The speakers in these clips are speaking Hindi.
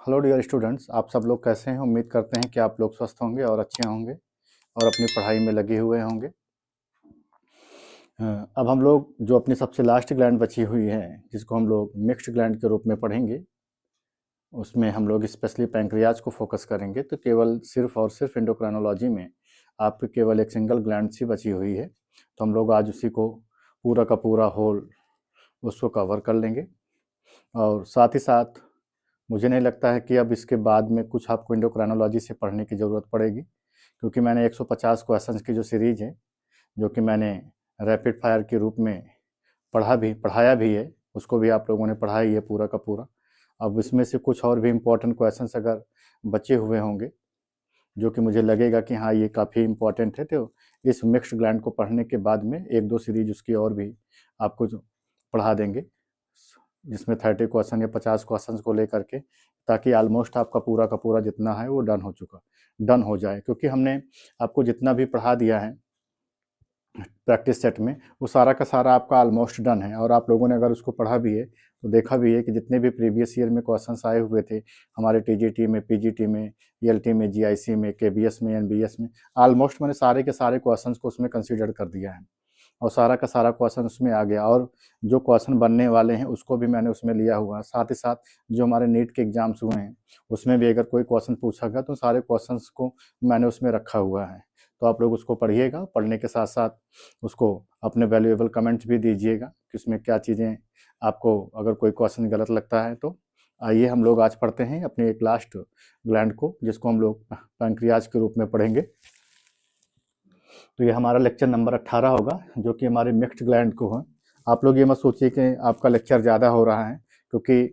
हेलो डियर स्टूडेंट्स, आप सब लोग कैसे हैं। उम्मीद करते हैं कि आप लोग स्वस्थ होंगे और अच्छे होंगे और अपनी पढ़ाई में लगे हुए होंगे। अब हम लोग जो अपनी सबसे लास्ट ग्लैंड बची हुई है, जिसको हम लोग मिक्स्ड ग्लैंड के रूप में पढ़ेंगे, उसमें हम लोग स्पेशली पैंक्रियाज को फोकस करेंगे। तो केवल सिर्फ और सिर्फ एंडोक्राइनोलॉजी में आपकी केवल एक सिंगल ग्लैंड सी बची हुई है। तो हम लोग आज उसी को पूरा का पूरा होल उसको कवर कर लेंगे। और साथ ही साथ मुझे नहीं लगता है कि अब इसके बाद में कुछ आपको एंडोक्राइनोलॉजी से पढ़ने की ज़रूरत पड़ेगी, क्योंकि मैंने 150 क्वेश्चंस की जो सीरीज़ है, जो कि मैंने रैपिड फायर के रूप में पढ़ाया भी है, उसको भी आप लोगों ने पढ़ा ही है पूरा का पूरा। अब इसमें से कुछ और भी इम्पोर्टेंट क्वेश्चंस अगर बचे हुए होंगे, जो कि मुझे लगेगा कि हाँ ये काफ़ी इम्पोर्टेंट है, तो इस मिक्स्ड ग्लैंड को पढ़ने के बाद में एक दो सीरीज उसकी और भी आपको पढ़ा देंगे, जिसमें 30 क्वेश्चन या 50 क्वेश्चन को लेकर के, ताकि ऑलमोस्ट आपका पूरा का पूरा जितना है वो डन हो जाए। क्योंकि हमने आपको जितना भी पढ़ा दिया है प्रैक्टिस सेट में, वो सारा का सारा आपका ऑलमोस्ट डन है। और आप लोगों ने अगर उसको पढ़ा भी है तो देखा भी है कि जितने भी प्रीवियस ईयर में क्वेश्चंस आए हुए थे हमारे टीजीटी में, पीजीटी में, ईएलटी में, जीआईसी में, केबीएस में, एनबीएस में, ऑलमोस्ट मैंने सारे के सारे क्वेश्चंस को उसमें कंसीडर कर दिया है और सारा का सारा क्वेश्चन उसमें आ गया। और जो क्वेश्चन बनने वाले हैं उसको भी मैंने उसमें लिया हुआ है। साथ ही साथ जो हमारे नीट के एग्जाम्स हुए हैं उसमें भी अगर कोई क्वेश्चन पूछा गया तो सारे क्वेश्चंस को मैंने उसमें रखा हुआ है। तो आप लोग उसको पढ़िएगा, पढ़ने के साथ साथ उसको अपने वैल्यूएबल कमेंट्स भी दीजिएगा कि उसमें क्या चीज़ें आपको, अगर कोई क्वेश्चन गलत लगता है तो। आइए हम लोग आज पढ़ते हैं अपने एक लास्ट ग्लैंड को, जिसको हम लोग पैंक्रियाज के रूप में पढ़ेंगे। तो ये हमारा लेक्चर नंबर 18 होगा, जो कि हमारे मिक्स्ड ग्लैंड को है। आप लोग ये मत सोचिए कि आपका लेक्चर ज़्यादा हो रहा है, क्योंकि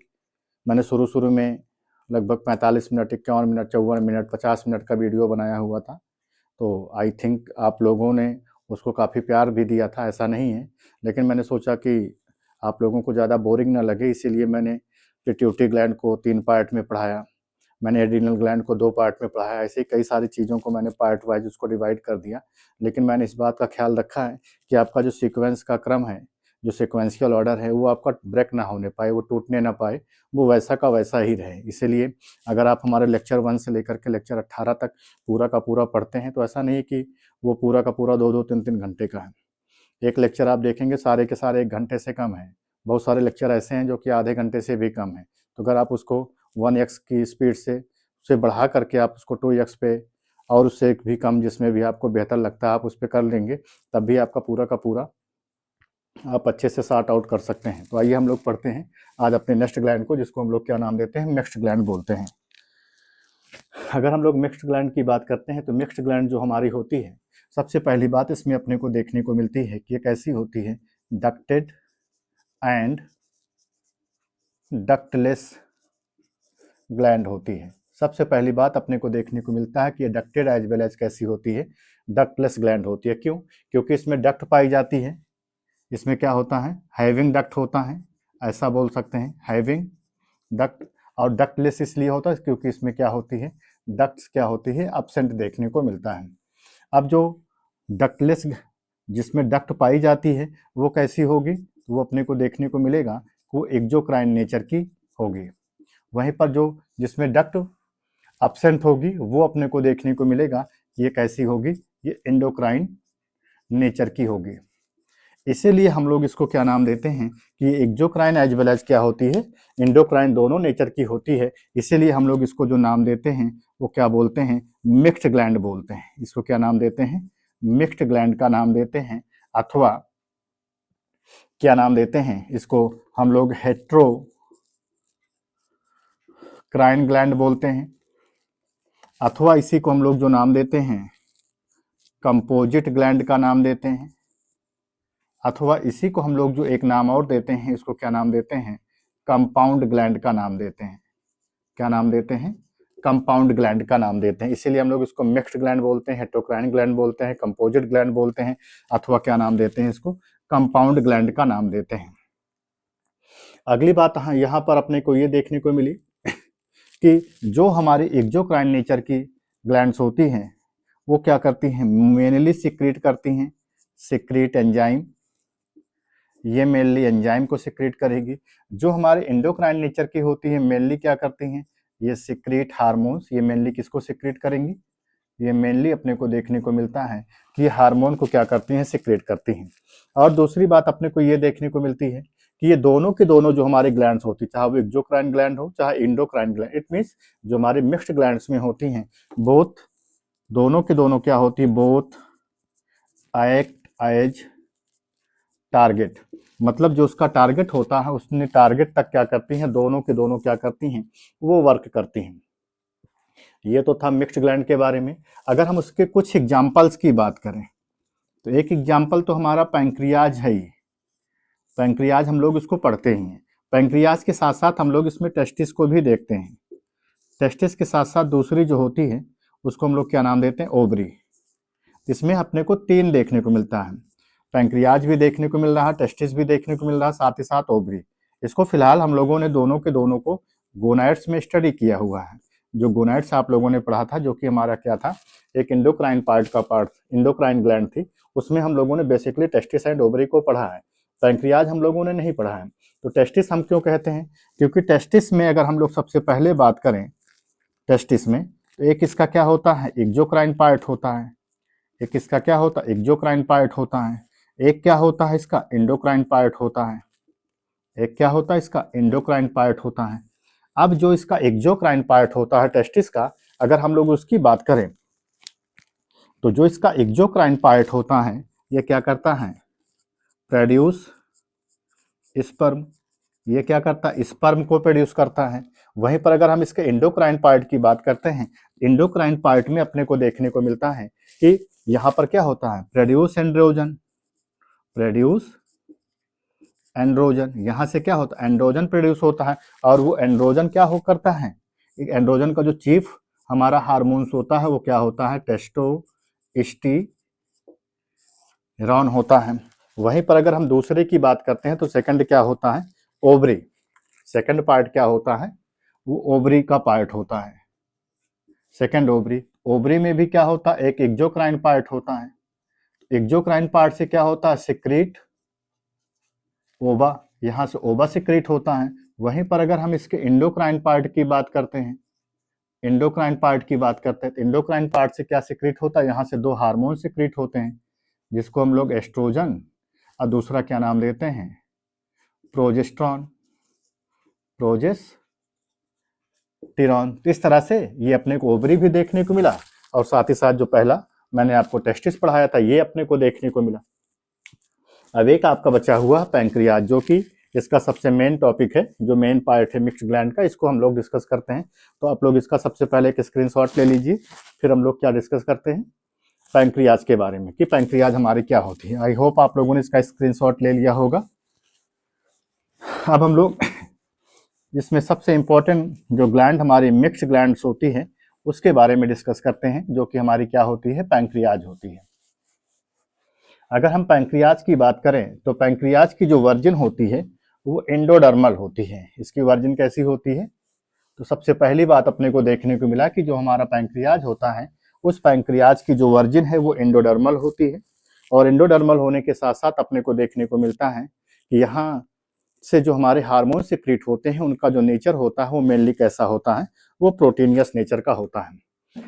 मैंने शुरू में लगभग 45 मिनट, 51 मिनट, 54 मिनट, 50 मिनट का वीडियो बनाया हुआ था। तो आई थिंक आप लोगों ने उसको काफ़ी प्यार भी दिया था, ऐसा नहीं है। लेकिन मैंने सोचा कि आप लोगों को ज़्यादा बोरिंग ना लगे, इसीलिए मैंने पिट्यूटरी ग्लैंड को 3 पार्ट में पढ़ाया, मैंने एड्रिनल ग्लैंड को 2 पार्ट में पढ़ाया। ऐसे ही कई सारी चीज़ों को मैंने पार्ट वाइज उसको डिवाइड कर दिया। लेकिन मैंने इस बात का ख्याल रखा है कि आपका जो सीक्वेंस का क्रम है, जो सीक्वेंशियल ऑर्डर है, वो आपका ब्रेक ना होने पाए, वो टूटने ना पाए, वो वैसा का वैसा ही रहे। इसीलिए अगर आप हमारे लेक्चर 1 से लेकर के लेक्चर 18 तक पूरा का पूरा पढ़ते हैं, तो ऐसा नहीं कि वो पूरा का पूरा 2-2, 3-3 घंटे का है। एक लेक्चर आप देखेंगे सारे के सारे 1 घंटे से कम है। बहुत सारे लेक्चर ऐसे हैं जो कि आधे घंटे से भी कम है। तो अगर आप उसको 1x की स्पीड से बढ़ा करके आप उसको 2x पे, और उससे भी कम जिसमें भी आपको बेहतर लगता है आप उस पर कर लेंगे, तब भी आपका पूरा का पूरा आप अच्छे से सॉर्ट आउट कर सकते हैं। तो आइए हम लोग पढ़ते हैं आज अपने नेक्स्ट ग्लैंड को, जिसको हम लोग क्या नाम देते हैं, मिक्स्ड ग्लैंड बोलते हैं। अगर हम लोग मिक्स्ड ग्लैंड की बात करते हैं तो मिक्स्ड ग्लैंड जो हमारी होती है, सबसे पहली बात इसमें अपने को देखने को मिलती है कि ये कैसी होती है, डक्टेड एंड डक्टलेस ग्लैंड होती है। सबसे पहली बात अपने को देखने को मिलता है कि ये डक्टेड एज वेल एज कैसी होती है, डक्टलेस ग्लैंड होती है। क्यों? क्योंकि इसमें डक्ट पाई जाती है। इसमें क्या होता है, हैविंग डक्ट होता है, ऐसा बोल सकते हैं, हैविंग डक्ट। और डक्टलेस इसलिए होता है क्योंकि इसमें क्या होती है, डक्ट्स क्या होती है, एब्सेंट देखने को मिलता है। अब जो डक्टलेस, जिसमें डक्ट पाई जाती है, वो कैसी होगी, वो अपने को देखने को मिलेगा वो एक्सोक्राइन नेचर की होगी। वहीं पर जो जिसमें डक्ट एब्सेंट होगी वो अपने को देखने को मिलेगा कि ये कैसी होगी, ये एंडोक्राइन नेचर की होगी। इसीलिए हम लोग इसको क्या नाम देते हैं कि ये एक्सोक्राइन एज वेल एज क्या होती है, एंडोक्राइन, दोनों नेचर की होती है। इसीलिए हम लोग इसको जो नाम देते हैं वो क्या बोलते हैं, मिक्स्ड ग्लैंड बोलते हैं। इसको क्या नाम देते हैं, मिक्स्ड ग्लैंड का नाम देते हैं, अथवा क्या नाम देते हैं इसको हम लोग, हेट्रोक्राइन ग्लैंड बोलते हैं, अथवा इसी को हम लोग जो नाम देते हैं कंपोजिट ग्लैंड का नाम देते हैं, अथवा इसी को हम लोग जो एक नाम और देते हैं इसको क्या नाम देते हैं, कंपाउंड ग्लैंड का नाम देते हैं। क्या नाम देते हैं, कंपाउंड ग्लैंड का नाम देते हैं। इसीलिए हम लोग इसको मिक्स्ड ग्लैंड बोलते हैं, हेट्रोक्राइन ग्लैंड बोलते हैं, कंपोजिट ग्लैंड बोलते हैं, अथवा क्या नाम देते हैं इसको, कंपाउंड ग्लैंड का नाम देते हैं। अगली बात यहाँ पर अपने को ये देखने को मिली कि जो हमारी एक्सोक्राइन नेचर की ग्लैंड्स होती हैं वो क्या करती हैं, मेनली सिक्रीट करती हैं, सिक्रीट एंजाइम, ये मेनली एंजाइम को सिक्रीट करेगी। जो हमारे एंडोक्राइन नेचर की होती है मेनली क्या करती हैं, ये सिक्रीट हार्मोन्स, ये मेनली किसको सिक्रीट करेंगी, ये मेनली अपने को देखने को मिलता है कि हार्मोन को क्या करती हैं, सिक्रेट करती हैं। और दूसरी बात अपने को ये देखने को मिलती है कि ये दोनों के दोनों जो हमारे ग्लैंड्स होती, चाहे वो एक्सोक्राइन ग्लैंड हो चाहे इंडोक्राइन ग्लैंड, इट मीन्स जो हमारे मिक्स्ड ग्लैंड्स में होती हैं, बोथ दोनों के दोनों क्या होती है, बोथ एक्ट एज टारगेट। मतलब जो उसका टारगेट होता है उसने टारगेट तक क्या करती हैं, दोनों के दोनों क्या करती हैं, वो वर्क करती हैं। ये तो था मिक्स्ड ग्लैंड के बारे में। अगर हम उसके कुछ एग्जाम्पल्स की बात करें तो एक एग्जाम्पल तो हमारा पैंक्रियाज है ही। पैंक्रियाज हम लोग इसको पढ़ते ही हैं। पैंक्रियाज के साथ साथ हम लोग इसमें टेस्टिस को भी देखते हैं। टेस्टिस के साथ साथ दूसरी जो होती है उसको हम लोग क्या नाम देते हैं, ओवरी। इसमें अपने को 3 देखने को मिलता है, पैंक्रियाज भी देखने को मिल रहा है, टेस्टिस भी देखने को मिल रहा है, साथ ही साथ ओवरी। इसको फिलहाल हम लोगों ने दोनों के दोनों को गोनाइड्स में स्टडी किया हुआ है। जो गोनाइड्स आप लोगों ने पढ़ा था, जो कि हमारा क्या था, एक इंडोक्राइन पार्ट का पार्ट, इंडोक्राइन ग्लैंड थी, उसमें हम लोगों ने बेसिकली टेस्टिस एंड ओवरी को पढ़ा है। पैंक्रियाज हम लोगों ने नहीं पढ़ा है। तो टेस्टिस हम क्यों कहते हैं, क्योंकि टेस्टिस में अगर हम लोग सबसे पहले बात करें, टेस्टिस में तो एक इसका क्या होता है, एक्सोक्राइन पार्ट होता है। एक इसका क्या होता है, एक्सोक्राइन पार्ट होता है। एक क्या होता है इसका, एंडोक्राइन पार्ट होता है। एक क्या होता है इसका, एंडोक्राइन पार्ट होता है। अब जो इसका एक्सोक्राइन पार्ट होता है टेस्टिस का, अगर हम लोग उसकी बात करें तो जो इसका एक्सोक्राइन पार्ट होता है ये क्या करता है, प्रोड्यूस स्पर्म। ये क्या करता है, स्पर्म को प्रोड्यूस करता है। वहीं पर अगर हम इसके एंडोक्राइन पार्ट की बात करते हैं, एंडोक्राइन पार्ट में अपने को देखने को मिलता है कि यहाँ पर क्या होता है, प्रोड्यूस एंड्रोजन। प्रोड्यूस एंड्रोजन, यहाँ से क्या होता है, एंड्रोजन प्रोड्यूस होता है। और वो एंड्रोजन क्या हो करता है, एक एंड्रोजन का जो चीफ हमारा हार्मोन्स होता है वो क्या होता है, टेस्टोस्टेरोन होता है। वहीं पर अगर हम दूसरे की बात करते हैं तो सेकंड क्या होता है, ओवरी। सेकंड पार्ट क्या होता है, वो ओवरी का पार्ट होता है, सेकंड ओवरी। ओवरी में भी क्या होता है, एक एक्सोक्राइन पार्ट होता है। एक्सोक्राइन पार्ट से क्या होता है, सिक्रीट ओवा, यहाँ से ओवा सिक्रीट होता है। वहीं पर अगर हम इसके एंडोक्राइन पार्ट की बात करते हैं, एंडोक्राइन पार्ट की बात करते हैं तो एंडोक्राइन पार्ट से क्या सिक्रीट होता है, यहाँ से 2 हार्मोन सिक्रीट होते हैं, जिसको हम लोग एस्ट्रोजन और दूसरा क्या नाम देते हैं, प्रोजेस्ट्रॉन, प्रोजेस्टेरॉन। तो इस तरह से ये अपने को ओवरी भी देखने को मिला, और साथ ही साथ जो पहला मैंने आपको टेस्टिस पढ़ाया था ये अपने को देखने को मिला। अब एक आपका बचा हुआ पैंक्रियाज, जो कि इसका सबसे मेन टॉपिक है, जो मेन पार्ट है मिक्स्ड ग्लैंड का, इसको हम लोग डिस्कस करते हैं। तो आप लोग इसका सबसे पहले एक स्क्रीनशॉट ले लीजिए, फिर हम लोग क्या डिस्कस करते हैं, पैंक्रियाज के बारे में कि पैंक्रियाज हमारी क्या होती है। आई होप आप लोगों ने इसका स्क्रीनशॉट ले लिया होगा। अब हम लोग इसमें सबसे इंपॉर्टेंट जो ग्लैंड हमारी मिक्स्ड ग्लैंड्स होती है उसके बारे में डिस्कस करते हैं, जो कि हमारी क्या होती है, पैंक्रियाज होती है। अगर हम पैंक्रियाज की बात करें तो पैंक्रियाज की जो वर्जिन होती है वो एंडोडर्मल होती है। इसकी वर्जिन कैसी होती है, तो सबसे पहली बात अपने को देखने को मिला कि जो हमारा पैंक्रियाज होता है उस पैंक्रियाज की जो वर्जिन है वो एंडोडर्मल होती है। और एंडोडर्मल होने के साथ साथ अपने को देखने को मिलता है कि यहाँ से जो हमारे हार्मोन सिक्रीट होते हैं उनका जो नेचर होता है वो मेनली कैसा होता है, वो प्रोटीनियस नेचर का होता है।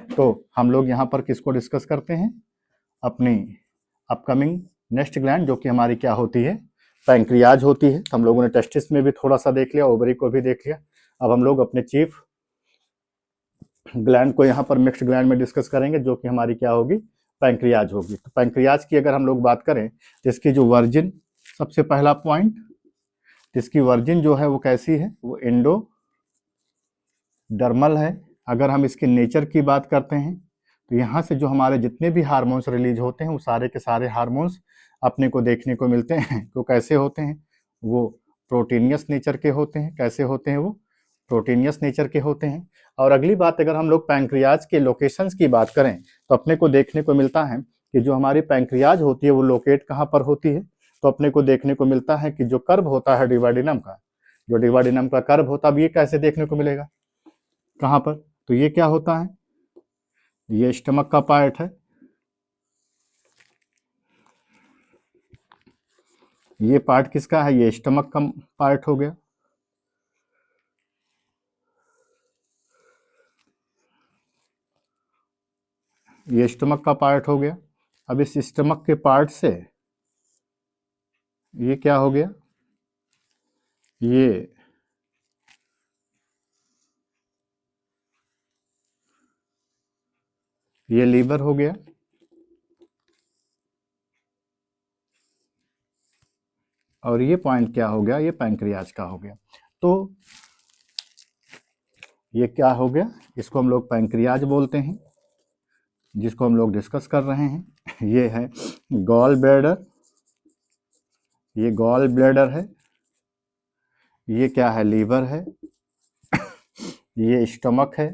तो हम लोग यहाँ पर किसको डिस्कस करते हैं, अपनी अपकमिंग नेक्स्ट ग्लैंड, जो कि हमारी क्या होती है, पैंक्रियाज होती है। हम लोगों ने टेस्टिस में भी थोड़ा सा देख लिया, ओवरी को भी देख लिया। अब हम लोग अपने चीफ ग्लैंड को यहाँ पर मिक्स्ड ग्लैंड में डिस्कस करेंगे, जो कि हमारी क्या होगी, पैंक्रियाज होगी। तो पैंक्रियाज की अगर हम लोग बात करें तो इसकी जो वर्जिन, सबसे पहला पॉइंट, इसकी वर्जिन जो है वो कैसी है, वो एंडोडर्मल है। अगर हम इसके नेचर की बात करते हैं तो यहाँ से जो हमारे जितने भी हार्मोन्स रिलीज होते हैं वो सारे के सारे हार्मोन्स अपने को देखने को मिलते हैं। तो कैसे होते हैं, वो प्रोटीनियस नेचर के होते हैं। कैसे होते हैं, वो प्रोटीनियस नेचर के होते हैं। और अगली बात, अगर हम लोग पैंक्रियाज के लोकेशंस की बात करें तो अपने को देखने को मिलता है कि जो हमारी पैंक्रियाज होती है वो लोकेट कहाँ पर होती है। तो अपने को देखने को मिलता है कि जो कर्व होता है डिवाडिनम का, जो डिवाडिनम का कर्व होता है, अब ये कैसे देखने को मिलेगा, कहाँ पर, तो ये क्या होता है, ये स्टमक का पार्ट है। ये पार्ट किसका है, ये स्टमक का पार्ट हो गया। ये स्टमक का पार्ट हो गया। अब इस स्टमक के पार्ट से ये क्या हो गया, ये लीवर हो गया, और ये पॉइंट क्या हो गया, ये पैंक्रियाज का हो गया। तो ये क्या हो गया, इसको हम लोग पैंक्रियाज बोलते हैं, जिसको हम लोग डिस्कस कर रहे हैं। ये है गॉल ब्लैडर, ये गॉल ब्लैडर है, ये क्या है, लीवर है, ये स्टमक है,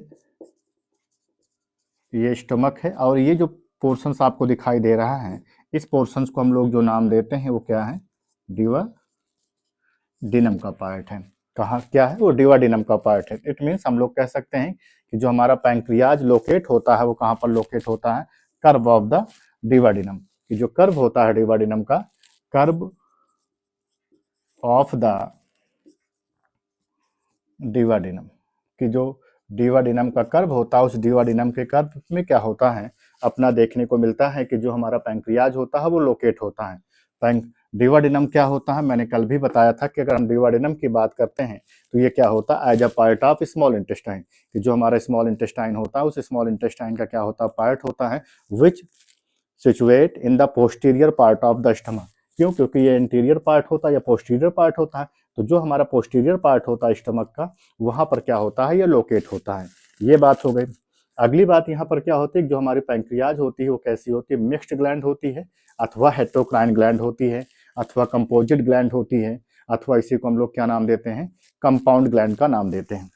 ये स्टमक है, और ये जो पोर्शंस आपको दिखाई दे रहा है, इस पोर्शंस को हम लोग जो नाम देते हैं वो क्या है, डिवाडिनम का पार्ट है। कहाँ क्या है, वो डिवाडिनम का पार्ट है। इट मीन्स हम लोग कह सकते हैं कि जो हमारा पैंक्रियाज लोकेट होता है वो कहाँ पर लोकेट होता है, कर्व ऑफ द डिवाडिनम, कि जो कर्व होता है डिवाडिनम का, कर्व ऑफ द डिवाडिनम, कि जो डिवाडिनम का कर्व होता है, उस डिवाडिनम के कर्व में क्या होता है, अपना देखने को मिलता है कि जो हमारा पैंक्रियाज होता है वो लोकेट होता है। डिवाडिनम क्या होता है, मैंने कल भी बताया था कि अगर हम डिवाडिनम की बात करते हैं तो ये क्या होता है, as a part of small intestine, कि जो हमारा स्मॉल इंटेस्टाइन होता है उस स्मॉल इंटेस्टाइन का क्या होता है, पार्ट होता है, which situate in the posterior part of the stomach. क्यों, क्योंकि ये इंटीरियर पार्ट होता है या पोस्टीरियर पार्ट होता है, तो जो हमारा पोस्टीरियर पार्ट होता है स्टमक का, वहां पर क्या होता है, ये लोकेट होता है। ये बात हो गई। अगली बात यहाँ पर क्या होती है, जो हमारी पैंक्रियाज होती है वो कैसी होती है, मिक्स्ड ग्लैंड होती है, अथवा हेटेरोक्राइन ग्लैंड होती है, अथवा कंपोजिट ग्लैंड होती है, अथवा इसी को हम लोग क्या नाम देते हैं, कंपाउंड ग्लैंड का नाम देते हैं।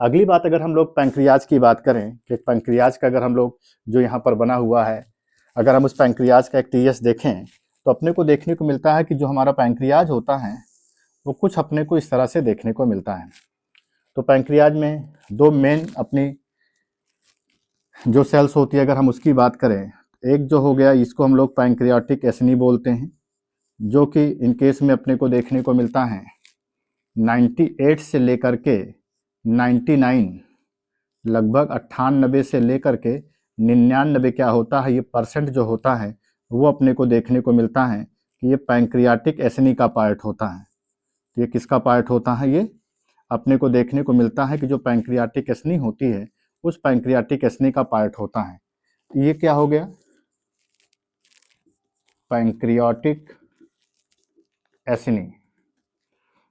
अगली बात, अगर हम लोग पैंक्रियाज की बात करें कि पैंक्रियाज का अगर हम लोग जो यहाँ पर बना हुआ है, अगर हम उस पैंक्रियाज का एक टीएस देखें तो अपने को देखने को मिलता है कि जो हमारा पैंक्रियाज होता है वो कुछ अपने को इस तरह से देखने को मिलता है। तो पैंक्रियाज में दो मेन अपनी जो सेल्स होती है, अगर हम उसकी बात करें, एक जो हो गया, इसको हम लोग पैंक्रियाटिक एसिनी बोलते हैं, जो कि इन केस में अपने को देखने को मिलता है 98 से लेकर के 99, लगभग 98 से लेकर के 99 क्या होता है, ये परसेंट जो होता है वो अपने को देखने को मिलता है कि ये पैंक्रियाटिक एसिनी का पार्ट होता है। तो ये किसका पार्ट होता है, ये अपने को देखने को मिलता है कि जो पैंक्रियाटिक एसिनी होती है उस पैंक्रियाटिक एसिनी का पार्ट होता है। तो ये क्या हो गया, पैंक्रियाटिक एसिनी,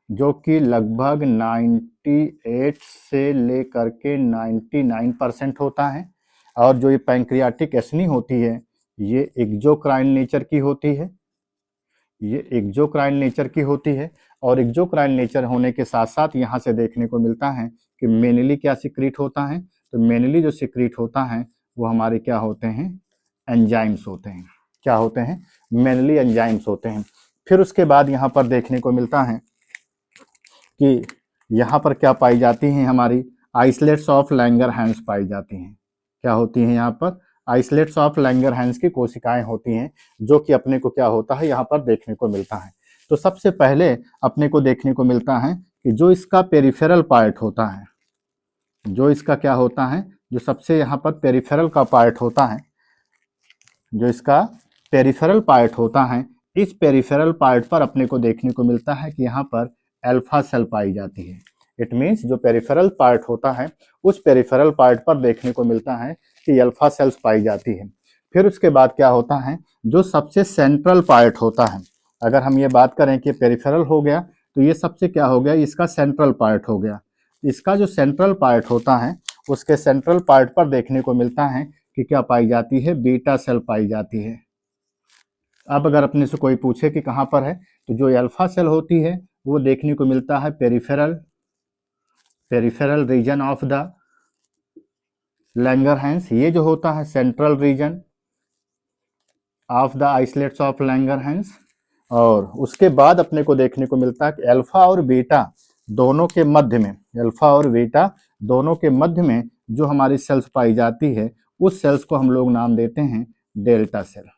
जो कि लगभग 98 से लेकर के 99% होता है। और जो ये पैंक्रियाटिक एसिनी होती है ये एक्सोक्राइन नेचर की होती है, ये एक्सोक्राइन नेचर की होती है। और एक्सोक्राइन नेचर होने के साथ साथ यहाँ से देखने को मिलता है कि मेनली क्या सिक्रीट होता है, तो मेनली जो सिक्रीट होता है वो हमारे क्या होते हैं, एंजाइम्स होते हैं। क्या होते हैं, मेनली एंजाइम्स होते हैं। फिर उसके बाद यहाँ पर देखने को मिलता है कि यहाँ पर क्या पाई जाती हैं, हमारी आइसलेट्स ऑफ लैंगरहैंस पाई जाती हैं। क्या होती हैं, यहाँ पर आइसलेट्स ऑफ लैंगरहैंस की कोशिकाएं होती हैं, जो कि अपने को क्या होता है यहाँ पर देखने को मिलता है। तो सबसे पहले अपने को देखने को मिलता है कि जो इसका पेरिफेरल पार्ट होता है, जो इसका क्या होता है, जो सबसे यहाँ पर पेरिफेरल का पार्ट होता है, जो इसका पेरिफेरल पार्ट होता है, इस पेरिफेरल पार्ट पर अपने को देखने को मिलता है कि यहाँ पर अल्फा सेल पाई जाती है। इट मीन्स जो पेरिफेरल पार्ट होता है उस पेरिफेरल पार्ट पर देखने को मिलता है कि अल्फा सेल्स पाई जाती है। फिर उसके बाद क्या होता है, जो सबसे सेंट्रल पार्ट होता है, अगर हम ये बात करें कि पेरिफेरल हो गया तो ये सबसे क्या हो गया, इसका सेंट्रल पार्ट हो गया। इसका जो सेंट्रल पार्ट होता है उसके सेंट्रल पार्ट पर देखने को मिलता है कि क्या पाई जाती है, बीटा सेल पाई जाती है। अब अगर अपने से कोई पूछे कि कहाँ पर है, तो जो अल्फा सेल होती है वो देखने को मिलता है peripheral region of the Langerhans. ये जो होता है central region of the islets of Langerhans. और उसके बाद अपने को देखने को मिलता है कि अल्फा और बीटा दोनों के मध्य में, अल्फा और बीटा दोनों के मध्य में जो हमारी सेल्स पाई जाती है उस सेल्स को हम लोग नाम देते हैं डेल्टा सेल।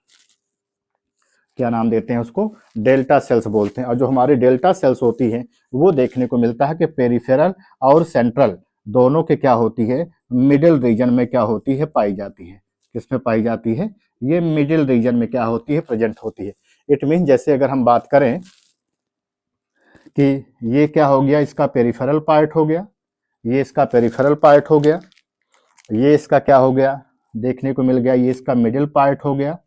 क्या नाम देते हैं उसको, डेल्टा सेल्स बोलते हैं। और जो हमारी डेल्टा सेल्स होती है वो देखने को मिलता है कि पेरिफेरल और सेंट्रल दोनों के क्या होती है, मिडिल रीजन में क्या होती है, पाई जाती है। किसमें पाई जाती है, ये मिडिल रीजन में क्या होती है, प्रेजेंट होती है। इट मीन जैसे अगर हम बात करें कि ये क्या हो गया, इसका पेरिफेरल पार्ट हो गया, ये इसका पेरिफेरल पार्ट हो गया, ये इसका क्या हो गया देखने को मिल गया, ये इसका मिडिल पार्ट हो गया,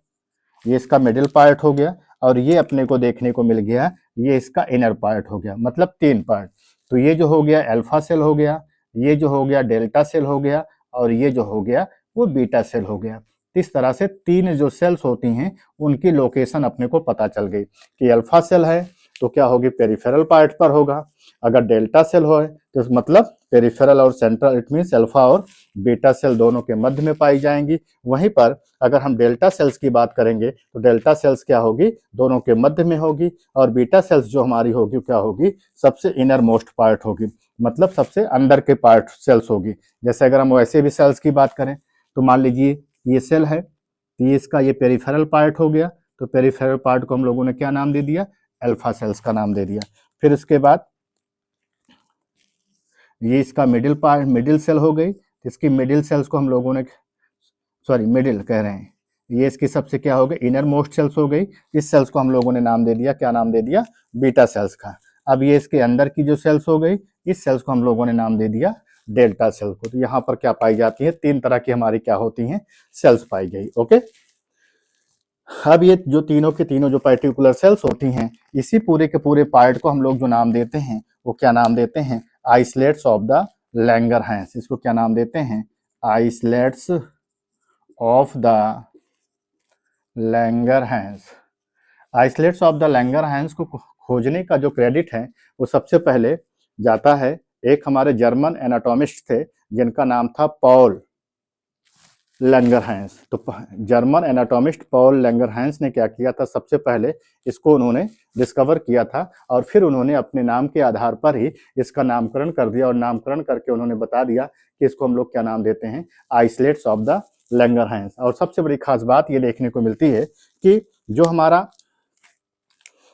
ये इसका मिडिल पार्ट हो गया, और ये अपने को देखने को मिल गया ये इसका इनर पार्ट हो गया, मतलब 3 पार्ट। तो ये जो हो गया अल्फा सेल हो गया, ये जो हो गया डेल्टा सेल हो गया, और ये जो हो गया वो बीटा सेल हो गया। इस तरह से 3 जो सेल्स होती हैं उनकी लोकेशन अपने को पता चल गई कि अल्फा सेल है तो क्या होगी, पेरिफेरल पार्ट पर होगा। अगर डेल्टा सेल हो तो मतलब पेरिफेरल और सेंट्रल, इट मीन्स अल्फा और बीटा सेल दोनों के मध्य में पाई जाएंगी। वहीं पर अगर हम डेल्टा सेल्स की बात करेंगे तो डेल्टा सेल्स क्या होगी, दोनों के मध्य में होगी, और बीटा सेल्स जो हमारी होगी क्या होगी, सबसे इनर मोस्ट पार्ट होगी, मतलब सबसे अंदर के पार्ट सेल्स होगी। जैसे अगर हम वैसे भी सेल्स की बात करें तो मान लीजिए ये सेल है, ये इसका ये पेरिफेरल पार्ट हो गया, तो पेरिफेरल पार्ट को हम लोगों ने क्या नाम दे दिया, अल्फा सेल्स का नाम दे दिया। फिर इसके बाद ये इसका मिडिल पार्ट, मिडिल सेल हो गई, इसकी मिडिल सेल्स को हम लोगों ने, सॉरी मिडिल कह रहे हैं, ये इसकी सबसे क्या हो गई, इनर मोस्ट सेल्स हो गई। इस सेल्स को हम लोगों ने नाम दे दिया, क्या नाम दे दिया, बीटा सेल्स का। अब ये इसके अंदर की जो सेल्स हो गई, इस सेल्स को हम लोगों ने नाम दे दिया डेल्टा सेल को। तो यहाँ पर क्या पाई जाती है, 3 तरह की हमारी क्या होती हैं, सेल्स पाई गई। ओके, अब ये जो तीनों के तीनों जो पर्टिकुलर सेल्स होती हैं, इसी पूरे के पूरे पार्ट को हम लोग जो नाम देते हैं वो क्या नाम देते हैं, आइसलेट्स ऑफ द लैंगरहैंस। इसको क्या नाम देते हैं, islets of the Langerhans. Islets of the Langerhans को खोजने का जो क्रेडिट है वो सबसे पहले जाता है एक हमारे जर्मन एनाटॉमिस्ट थे जिनका नाम था पॉल लैंगरहैंस। तो जर्मन एनाटॉमिस्ट पॉल लैंगरहैंस ने क्या किया था, सबसे पहले इसको उन्होंने डिस्कवर किया था, और फिर उन्होंने अपने नाम के आधार पर ही इसका नामकरण कर दिया, और नामकरण करके उन्होंने बता दिया कि इसको हम लोग क्या नाम देते हैं, आइसलेट्स ऑफ द लैंगरहैंस। और सबसे बड़ी खास बात ये देखने को मिलती है कि जो हमारा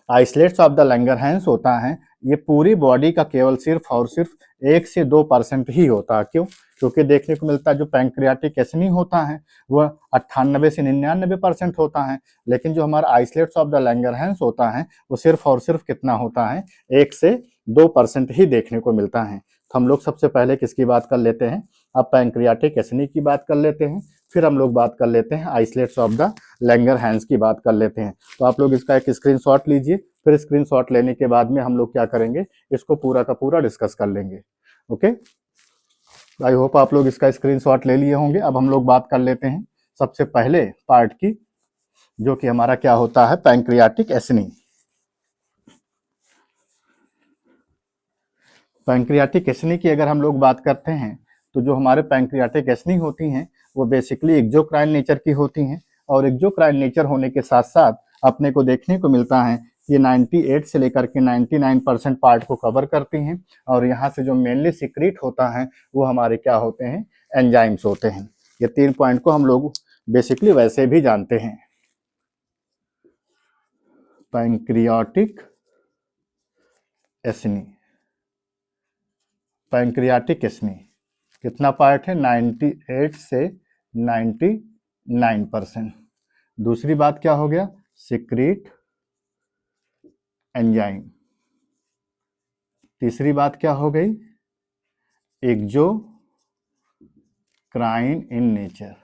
आइसलेट्स ऑफ द लैंगरहैंस होता है, ये पूरी बॉडी का केवल सिर्फ और सिर्फ 1 से 2% ही होता है। क्यों? क्योंकि देखने को मिलता है जो पैंक्रियाटिक एसिनी होता है वह 98 से 99% होता है, लेकिन जो हमारा आइसलेट्स ऑफ द लैंगरहैंस होता है वो सिर्फ और सिर्फ कितना होता है, 1 से 2% ही देखने को मिलता है। तो हम लोग सबसे पहले किसकी बात कर लेते हैं, अब पैंक्रियाटिक एसिनी की बात कर लेते हैं, फिर हम लोग बात कर लेते हैं आइसलेट्स ऑफ द लैंगरहैंस की बात कर लेते हैं। तो आप लोग इसका एक स्क्रीनशॉट लीजिए, फिर स्क्रीनशॉट लेने के बाद में हम लोग क्या करेंगे, इसको पूरा का पूरा डिस्कस कर लेंगे। ओके, आई होप आप लोग इसका स्क्रीनशॉट ले लिए होंगे। अब हम लोग बात कर लेते हैं सबसे पहले पार्ट की, जो कि हमारा क्या होता है, पैंक्रियाटिक एसिनी। पैंक्रियाटिक एसिनी की अगर हम लोग बात करते हैं तो जो हमारे पैंक्रियाटिक एसिनी होती हैं वो बेसिकली एक्सोक्राइन नेचर की होती हैं, और एक्सोक्राइन नेचर होने के साथ साथ अपने को देखने को मिलता है ये 98 से लेकर के 99% पार्ट को कवर करती हैं, और यहाँ से जो मेनली सिक्रीट होता है वो हमारे क्या होते हैं, एंजाइम्स होते हैं। ये 3 पॉइंट को हम लोग बेसिकली वैसे भी जानते हैं। पैंक्रियाटिक एसिनी, पैंक्रियाटिक एसिनी कितना पार्ट है, 98 से 99%। दूसरी बात क्या हो गया, सिक्रीट एंजाइम। तीसरी बात क्या हो गई, एक्सोक्राइन इन नेचर।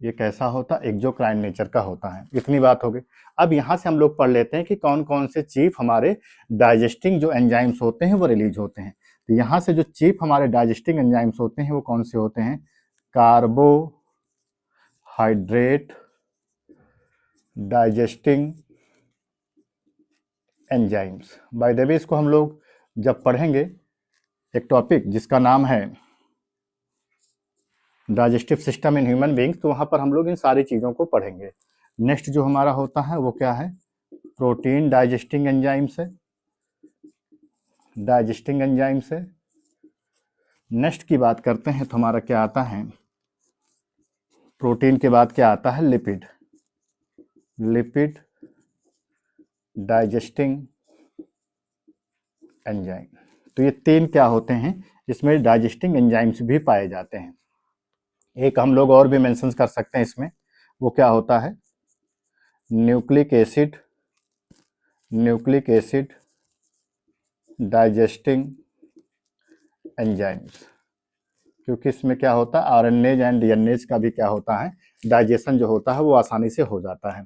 ये कैसा होता है, एक्सोक्राइन नेचर का होता है। इतनी बात हो गई। अब यहाँ से हम लोग पढ़ लेते हैं कि कौन कौन से चीफ हमारे डाइजेस्टिंग जो एंजाइम्स होते हैं वो रिलीज होते हैं। तो यहाँ से जो चीफ हमारे डाइजेस्टिंग एंजाइम्स होते हैं वो कौन से होते हैं, carbohydrate digesting enzymes. By the way इसको हम लोग जब पढ़ेंगे एक टॉपिक जिसका नाम है digestive system in human beings, तो वहाँ पर हम लोग इन सारी चीज़ों को पढ़ेंगे। नेक्स्ट जो हमारा होता है वो क्या है, प्रोटीन डाइजेस्टिंग एंजाइम्स है, डाइजेस्टिंग एंजाइम्स है। नेक्स्ट की बात करते हैं तो हमारा क्या आता है, प्रोटीन के बाद क्या आता है, लिपिड, लिपिड डाइजेस्टिंग एंजाइम। तो ये 3 क्या होते हैं, इसमें डाइजेस्टिंग एंजाइम्स भी पाए जाते हैं। एक हम लोग और भी मेंशन कर सकते हैं इसमें, वो क्या होता है, न्यूक्लिक एसिड डाइजेस्टिंग एंजाइम्स, क्योंकि इसमें क्या होता है, आरएनएज एंड डीएनएज का भी क्या होता है, डाइजेशन जो होता है वो आसानी से हो जाता है।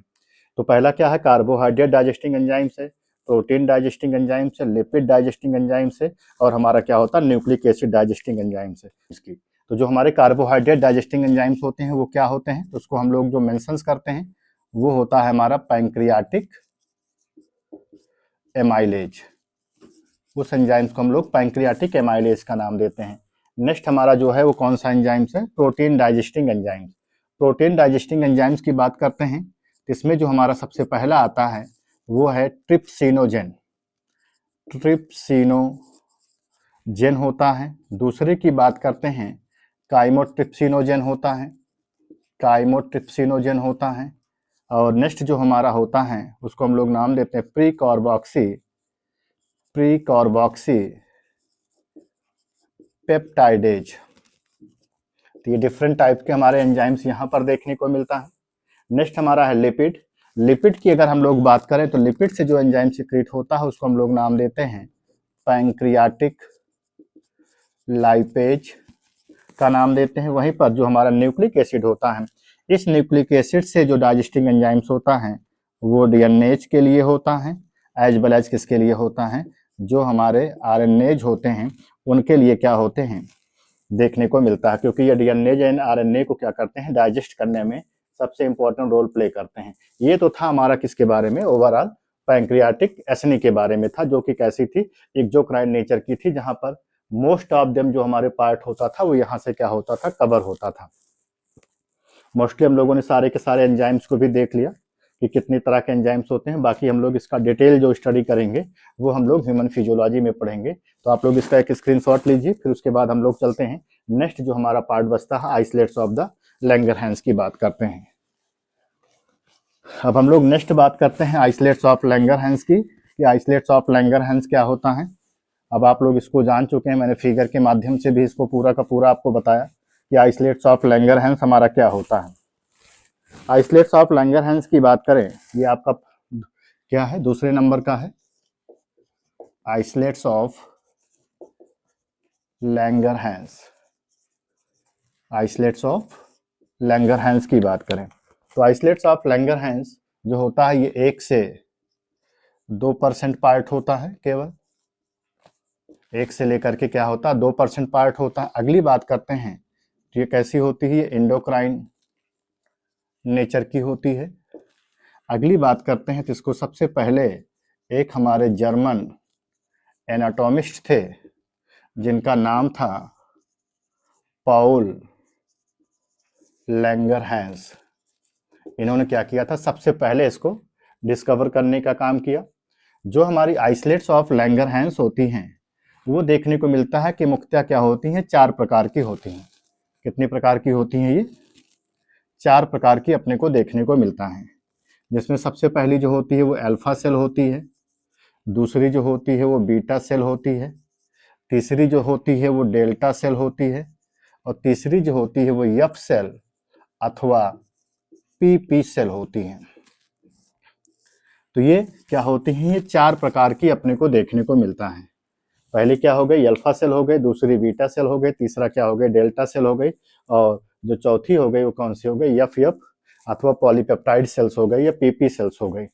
तो पहला क्या है, कार्बोहाइड्रेट डाइजेस्टिंग एंजाइम्स है, प्रोटीन डाइजेस्टिंग एंजाइम्स है, लिपिड डाइजेस्टिंग एंजाइम्स है, और हमारा क्या होता है, न्यूक्लिक एसिड डाइजेस्टिंग एंजाइम्स है इसकी। तो जो हमारे कार्बोहाइड्रेट डाइजेस्टिंग एंजाइम्स होते हैं वो क्या होते हैं, तो उसको हम लोग जो मेंशंस करते हैं वो होता है हमारा पैंक्रियाटिक एमाइलेज। उस एंजाइम्स को हम लोग पैंक्रियाटिक एमाइलेज का नाम देते हैं। नेक्स्ट हमारा जो है वो कौन सा एंजाइम्स है, protein digesting enzymes. Protein digesting enzymes की बात करते हैं तो इसमें जो हमारा सबसे पहला आता है वो है ट्रिप्सिनोजेन होता है। दूसरे की बात करते हैं काइमोट्रिप्सिनोजेन होता है। और नेक्स्ट जो हमारा होता है उसको हम लोग नाम देते हैं प्री कार्बोक्सी पेप्टाइडेज। तो ये डिफरेंट टाइप के हमारे एंजाइम्स यहाँ पर देखने को मिलता है। नेक्स्ट हमारा है लिपिड की अगर हम लोग बात करें तो लिपिड से जो एंजाइम सिक्रीट होता है उसको हम लोग नाम देते हैं पैंक्रियाटिक लाइपेज का नाम देते हैं। वहीं पर जो हमारा न्यूक्लिक एसिड होता है, इस न्यूक्लिक एसिड से जो डाइजेस्टिंग एंजाइम्स होता है वो डीएनएज के लिए होता है, एज वेल एज किसके लिए होता है, जो हमारे आरएनएज होते हैं उनके लिए क्या होते हैं, देखने को मिलता है, क्योंकि ये डीएनएज एंड आरएनए को क्या करते हैं, डाइजेस्ट करने में सबसे इंपॉर्टेंट रोल प्ले करते हैं। ये तो था हमारा किसके बारे में, ओवरऑल पैंक्रियाटिक एसिनी के बारे में था, जो कि कैसी थी, एक्सोक्राइन नेचर की थी, जहां पर मोस्ट ऑफ देम जो हमारे पार्ट होता था वो यहाँ से क्या होता था, कवर होता था। मोस्टली हम लोगों ने सारे के सारे एंजाइम्स को भी देख लिया कि कितनी तरह के एंजाइम्स होते हैं। बाकी हम लोग इसका डिटेल जो स्टडी करेंगे वो हम लोग ह्यूमन फिजियोलॉजी में पढ़ेंगे। तो आप लोग इसका एक स्क्रीनशॉट लीजिए, फिर उसके बाद हम लोग चलते हैं नेक्स्ट जो हमारा पार्ट बचता है, आइसोलेट्स ऑफ द लैंगरहैंस की बात करते हैं। अब हम लोग नेक्स्ट बात करते हैं आइसोलेट्स ऑफ लैंगरहैंस की, कि आइसोलेट्स ऑफ लैंगरहैंस क्या होता है। अब आप लोग इसको जान चुके हैं, मैंने फिगर के माध्यम से भी इसको पूरा का पूरा आपको बताया कि आइसोलेट्स ऑफ लैंगरहैंस हमारा क्या होता है। आइसोलेट्स ऑफ लैंगरहैंस की बात करें, ये आपका क्या है, दूसरे नंबर का है, isolates of Langerhans. Isolates of Langerhans की बात करें तो आइसोलेट्स ऑफ लैंगरहैंस जो होता है ये 1 से 2% पार्ट होता है, केवल 1 से लेकर के क्या होता है, 2% पार्ट होता है। अगली बात करते हैं तो ये कैसी होती है, ये इंडोक्राइन नेचर की होती है। अगली बात करते हैं तो इसको सबसे पहले एक हमारे जर्मन एनाटॉमिस्ट थे जिनका नाम था पाउल लैंगरहैंस। इन्होंने क्या किया था, सबसे पहले इसको डिस्कवर करने का काम किया। जो हमारी आइसोलेट्स ऑफ लैंगरहैंस होती हैं वो देखने को मिलता है कि मुख्यतः क्या होती हैं, 4 प्रकार की होती हैं। कितनी प्रकार की होती हैं ये, 4 प्रकार की अपने को देखने को मिलता है। जिसमें सबसे पहली जो होती है वो अल्फा सेल होती है, दूसरी जो होती है वो बीटा सेल होती है, तीसरी जो होती है वो डेल्टा सेल होती है, और तीसरी जो होती है वो एफ सेल अथवा पीपी सेल होती है। तो ये क्या होती हैं, ये 4 प्रकार की अपने को देखने को मिलता है। पहले क्या हो गई, अल्फा सेल हो गई, दूसरी बीटा सेल हो गई, तीसरा क्या हो गई, डेल्टा सेल हो गई, और जो चौथी हो गई वो कौन सी हो गई, एफ अथवा पॉलीपेप्टाइड सेल्स हो गई या पीपी सेल्स हो गई।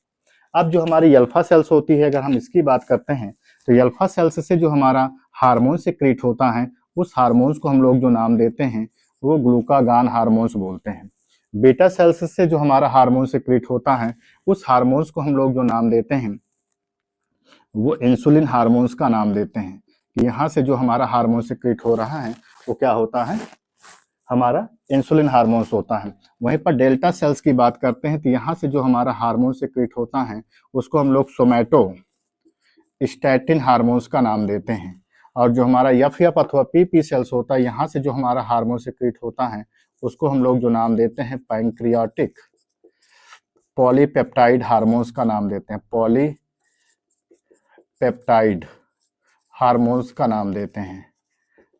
अब जो हमारी अल्फा सेल्स होती है, अगर हम इसकी बात करते हैं तो अल्फा सेल्स से जो हमारा हार्मोन सिक्रीट होता है उस हार्मोन्स को हम लोग जो नाम देते हैं वो ग्लूकागान हार्मोन्स बोलते हैं। बीटा सेल्स से जो हमारा हार्मोन सिक्रीट होता है उस हार्मोन्स को हम लोग जो नाम देते हैं वो इंसुलिन हार्मोन्स का नाम देते हैं। कि यहाँ से जो हमारा हार्मोन सिक्रीट हो रहा है वो क्या होता है, हमारा इंसुलिन हार्मोन्स होता है। वहीं पर डेल्टा सेल्स की बात करते हैं तो यहाँ से जो हमारा हार्मोन सिक्रीट होता है उसको हम लोग सोमैटो स्टैटिन हार्मोन्स का नाम देते हैं। और जो हमारा एफ अथवा पीपी सेल्स होता है, यहाँ से जो हमारा हार्मोन सिक्रीट होता है उसको हम लोग जो नाम देते हैं पैंक्रियाटिक पॉलीपेप्टाइड हार्मोन्स का नाम देते हैं, पॉलीपेप्टाइड हार्मोन्स का नाम देते हैं।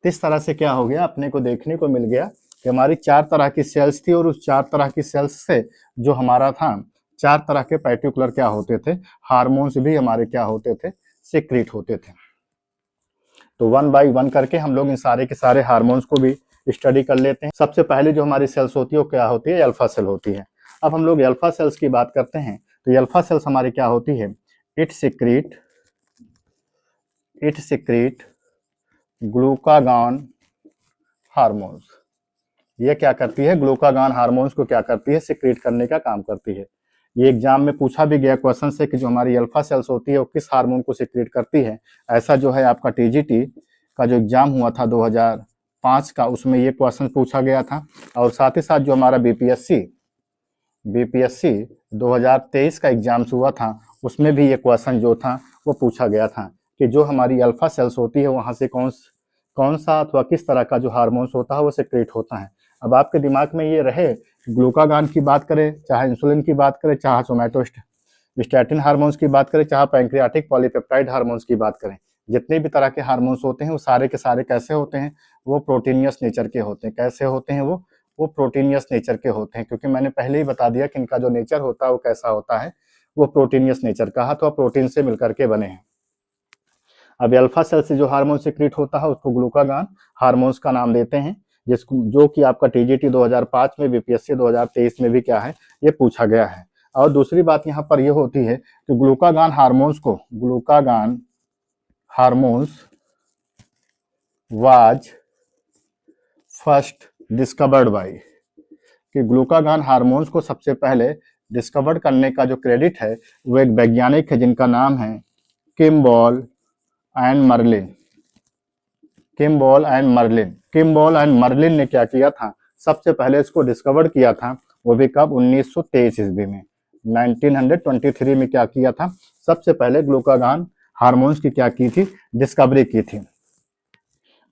इस तरह से क्या हो गया, अपने को देखने को मिल गया कि हमारी 4 तरह की सेल्स थी और उस 4 तरह की सेल्स से जो हमारा था 4 तरह के पर्टिकुलर क्या होते थे, हार्मोन्स भी हमारे क्या होते थे, सीक्रेट होते थे। तो वन बाय वन करके हम लोग इन सारे के सारे हार्मोन्स को भी स्टडी कर लेते हैं। सबसे पहले जो हमारी सेल्स होती है वो क्या होती है, अल्फा सेल होती है। अब हम लोग अल्फा सेल्स की बात करते हैं तो अल्फा सेल्स हमारी क्या होती है, इट सिक्रीट ग्लूकागॉन हार्मोन्स। ये क्या करती है, ग्लूकागॉन हार्मोन्स को क्या करती है, सिक्रीट करने का काम करती है। ये एग्जाम में पूछा भी गया क्वेश्चन से कि जो हमारी अल्फा सेल्स होती है वो किस हार्मोन को सिक्रीट करती है। ऐसा जो है आपका टीजीटी का जो एग्जाम हुआ था 2005 का, उसमें ये क्वेश्चन पूछा गया था। और साथ ही साथ जो हमारा बीपीएससी 2023 का एग्जाम हुआ था उसमें भी ये क्वेश्चन जो था वो पूछा गया था कि जो हमारी अल्फा सेल्स होती है वहाँ से कौन सा अथवा किस तरह का जो हार्मोन्स होता है वो सिक्रेट होता है। अब आपके दिमाग में ये रहे, ग्लूकागॉन की बात करें, चाहे इंसुलिन की बात करें, चाहे सोमैटोस्टैटिन हार्मोन्स की बात करें, चाहे पैंक्रियाटिक पॉलीपेप्टाइड हार्मोन्स की बात करें, जितने भी तरह के हार्मोन्स होते हैं वो सारे के सारे कैसे होते हैं, वो प्रोटीनियस नेचर के होते हैं। कैसे होते हैं वो प्रोटीनियस नेचर के होते हैं, क्योंकि मैंने पहले ही बता दिया कि इनका जो नेचर होता है वो कैसा होता है, वो प्रोटीनियस नेचर का है, तो प्रोटीन से मिलकर के बने हैं। अब अल्फा सेल से जो हार्मोन सिक्रीट होता है उसको ग्लूकागॉन हार्मोन्स का नाम देते हैं, जिसको जो कि आपका टीजीटी 2005 में, बीपीएससी 2023 में भी क्या है ये पूछा गया है। और दूसरी बात यहाँ पर ये होती है कि glucagon hormones was first discovered by, कि ग्लूकागॉन हार्मोन्स को सबसे पहले डिस्कवर्ड करने का जो क्रेडिट है वो एक वैज्ञानिक है जिनका नाम है किम्बॉल एंड मर्लिन ने क्या किया था, सबसे पहले इसको डिस्कवर किया था, वो भी कब, 1923 ईस्वी में, 1923 में क्या किया था, सबसे पहले ग्लूकागॉन हार्मोन्स की क्या की थी, डिस्कवरी की थी।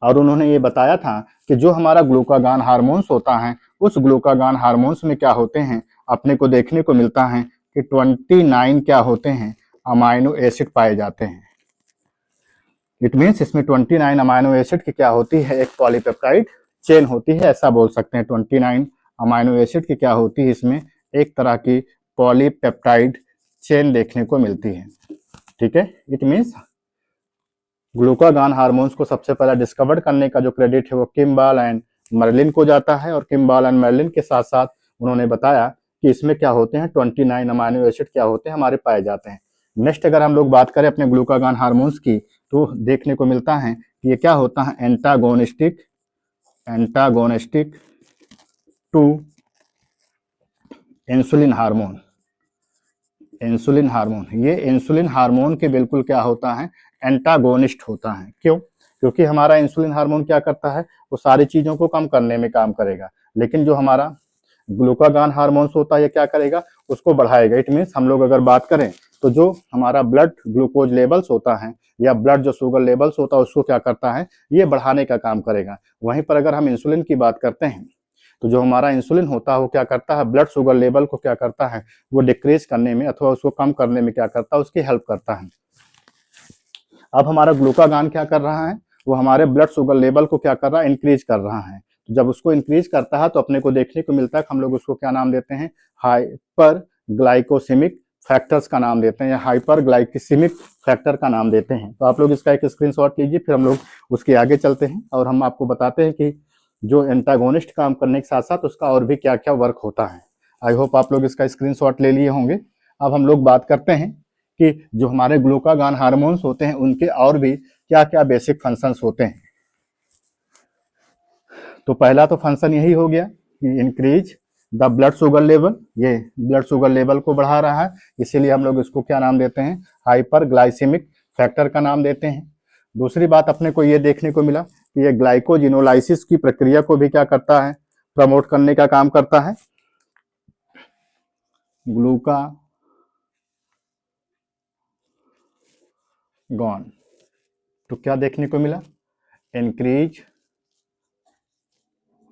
और उन्होंने ये बताया था कि जो हमारा ग्लूकागॉन हार्मोन्स होता है उस ग्लूकागॉन हार्मोन्स में क्या होते हैं, अपने को देखने को मिलता है कि 29 क्या होते हैं, अमाइनो एसिड पाए जाते हैं। इट मीन्स इसमें 29 अमाइनो एसिड की क्या होती है, एक पॉलीपेप्टाइड चेन होती है, ऐसा बोल सकते हैं। 29 अमाइनो एसिड की क्या होती है, इसमें एक तरह की पॉलीपेप्टाइड चेन देखने को मिलती है। ठीक है, इट मीन्स ग्लूकागॉन हार्मोन्स को सबसे पहले डिस्कवर करने का जो क्रेडिट है वो किम्बॉल एंड मर्लिन को जाता है, और किम्बॉल एंड मर्लिन के साथ साथ उन्होंने बताया कि इसमें क्या होते हैं, 29 अमाइनो एसिड क्या होते हैं हमारे पाए जाते हैं। नेक्स्ट अगर हम लोग बात करें अपने ग्लूकागॉन हार्मोन्स की तो देखने को मिलता है कि ये क्या होता है, एंटागोनिस्टिक टू इंसुलिन हार्मोन। ये इंसुलिन हार्मोन के बिल्कुल क्या होता है, एंटागोनिस्ट होता है। क्यों, क्योंकि हमारा इंसुलिन हार्मोन क्या करता है, वो सारी चीजों को कम करने में काम करेगा, लेकिन जो हमारा ग्लूकागॉन हार्मोन्स होता है ये क्या करेगा, उसको बढ़ाएगा। इट मीन्स हम लोग अगर बात करें तो जो हमारा ब्लड ग्लूकोज लेवल्स होता है या ब्लड जो शुगर लेवल्स होता है उसको क्या करता है, ये बढ़ाने का काम करेगा। वहीं पर अगर हम इंसुलिन की बात करते हैं तो जो हमारा इंसुलिन होता है वो क्या करता है, ब्लड शुगर लेवल को क्या करता है, वो डिक्रीज करने में अथवा उसको कम करने में क्या करता है, उसकी हेल्प करता है। अब हमारा ग्लूकागॉन क्या कर रहा है, वो हमारे ब्लड शुगर लेवल को क्या कर रहा है, इंक्रीज कर रहा है। तो जब उसको इंक्रीज करता है तो अपने को देखने को मिलता है कि हम लोग उसको क्या नाम देते हैं, हाइपर ग्लाइकोसिमिक फैक्टर्स का नाम देते हैं, या हाइपर ग्लाइकोसिमिक फैक्टर का नाम देते हैं। तो आप लोग इसका एक स्क्रीनशॉट लीजिए, फिर हम लोग उसके आगे चलते हैं और हम आपको बताते हैं कि जो एंटागोनिस्ट काम करने के साथ साथ उसका और भी क्या क्या वर्क होता है। आई होप आप लोग इसका स्क्रीनशॉट ले लिए होंगे। अब हम लोग बात करते हैं कि जो हमारे ग्लूकागॉन हार्मोन्स होते हैं उनके और भी क्या क्या बेसिक फंक्शंस होते हैं। तो पहला तो फंक्शन यही हो गया कि increase the blood sugar level, ये ब्लड शुगर लेवल को बढ़ा रहा है, इसीलिए हम लोग इसको क्या नाम देते हैं, हाइपर ग्लाइसेमिक फैक्टर का नाम देते हैं। दूसरी बात अपने को ये देखने को मिला कि ये ग्लाइकोजिनोलाइसिस की प्रक्रिया को भी क्या करता है, प्रमोट करने का काम करता है। ग्लूकागॉन तो क्या देखने को मिला, इंक्रीज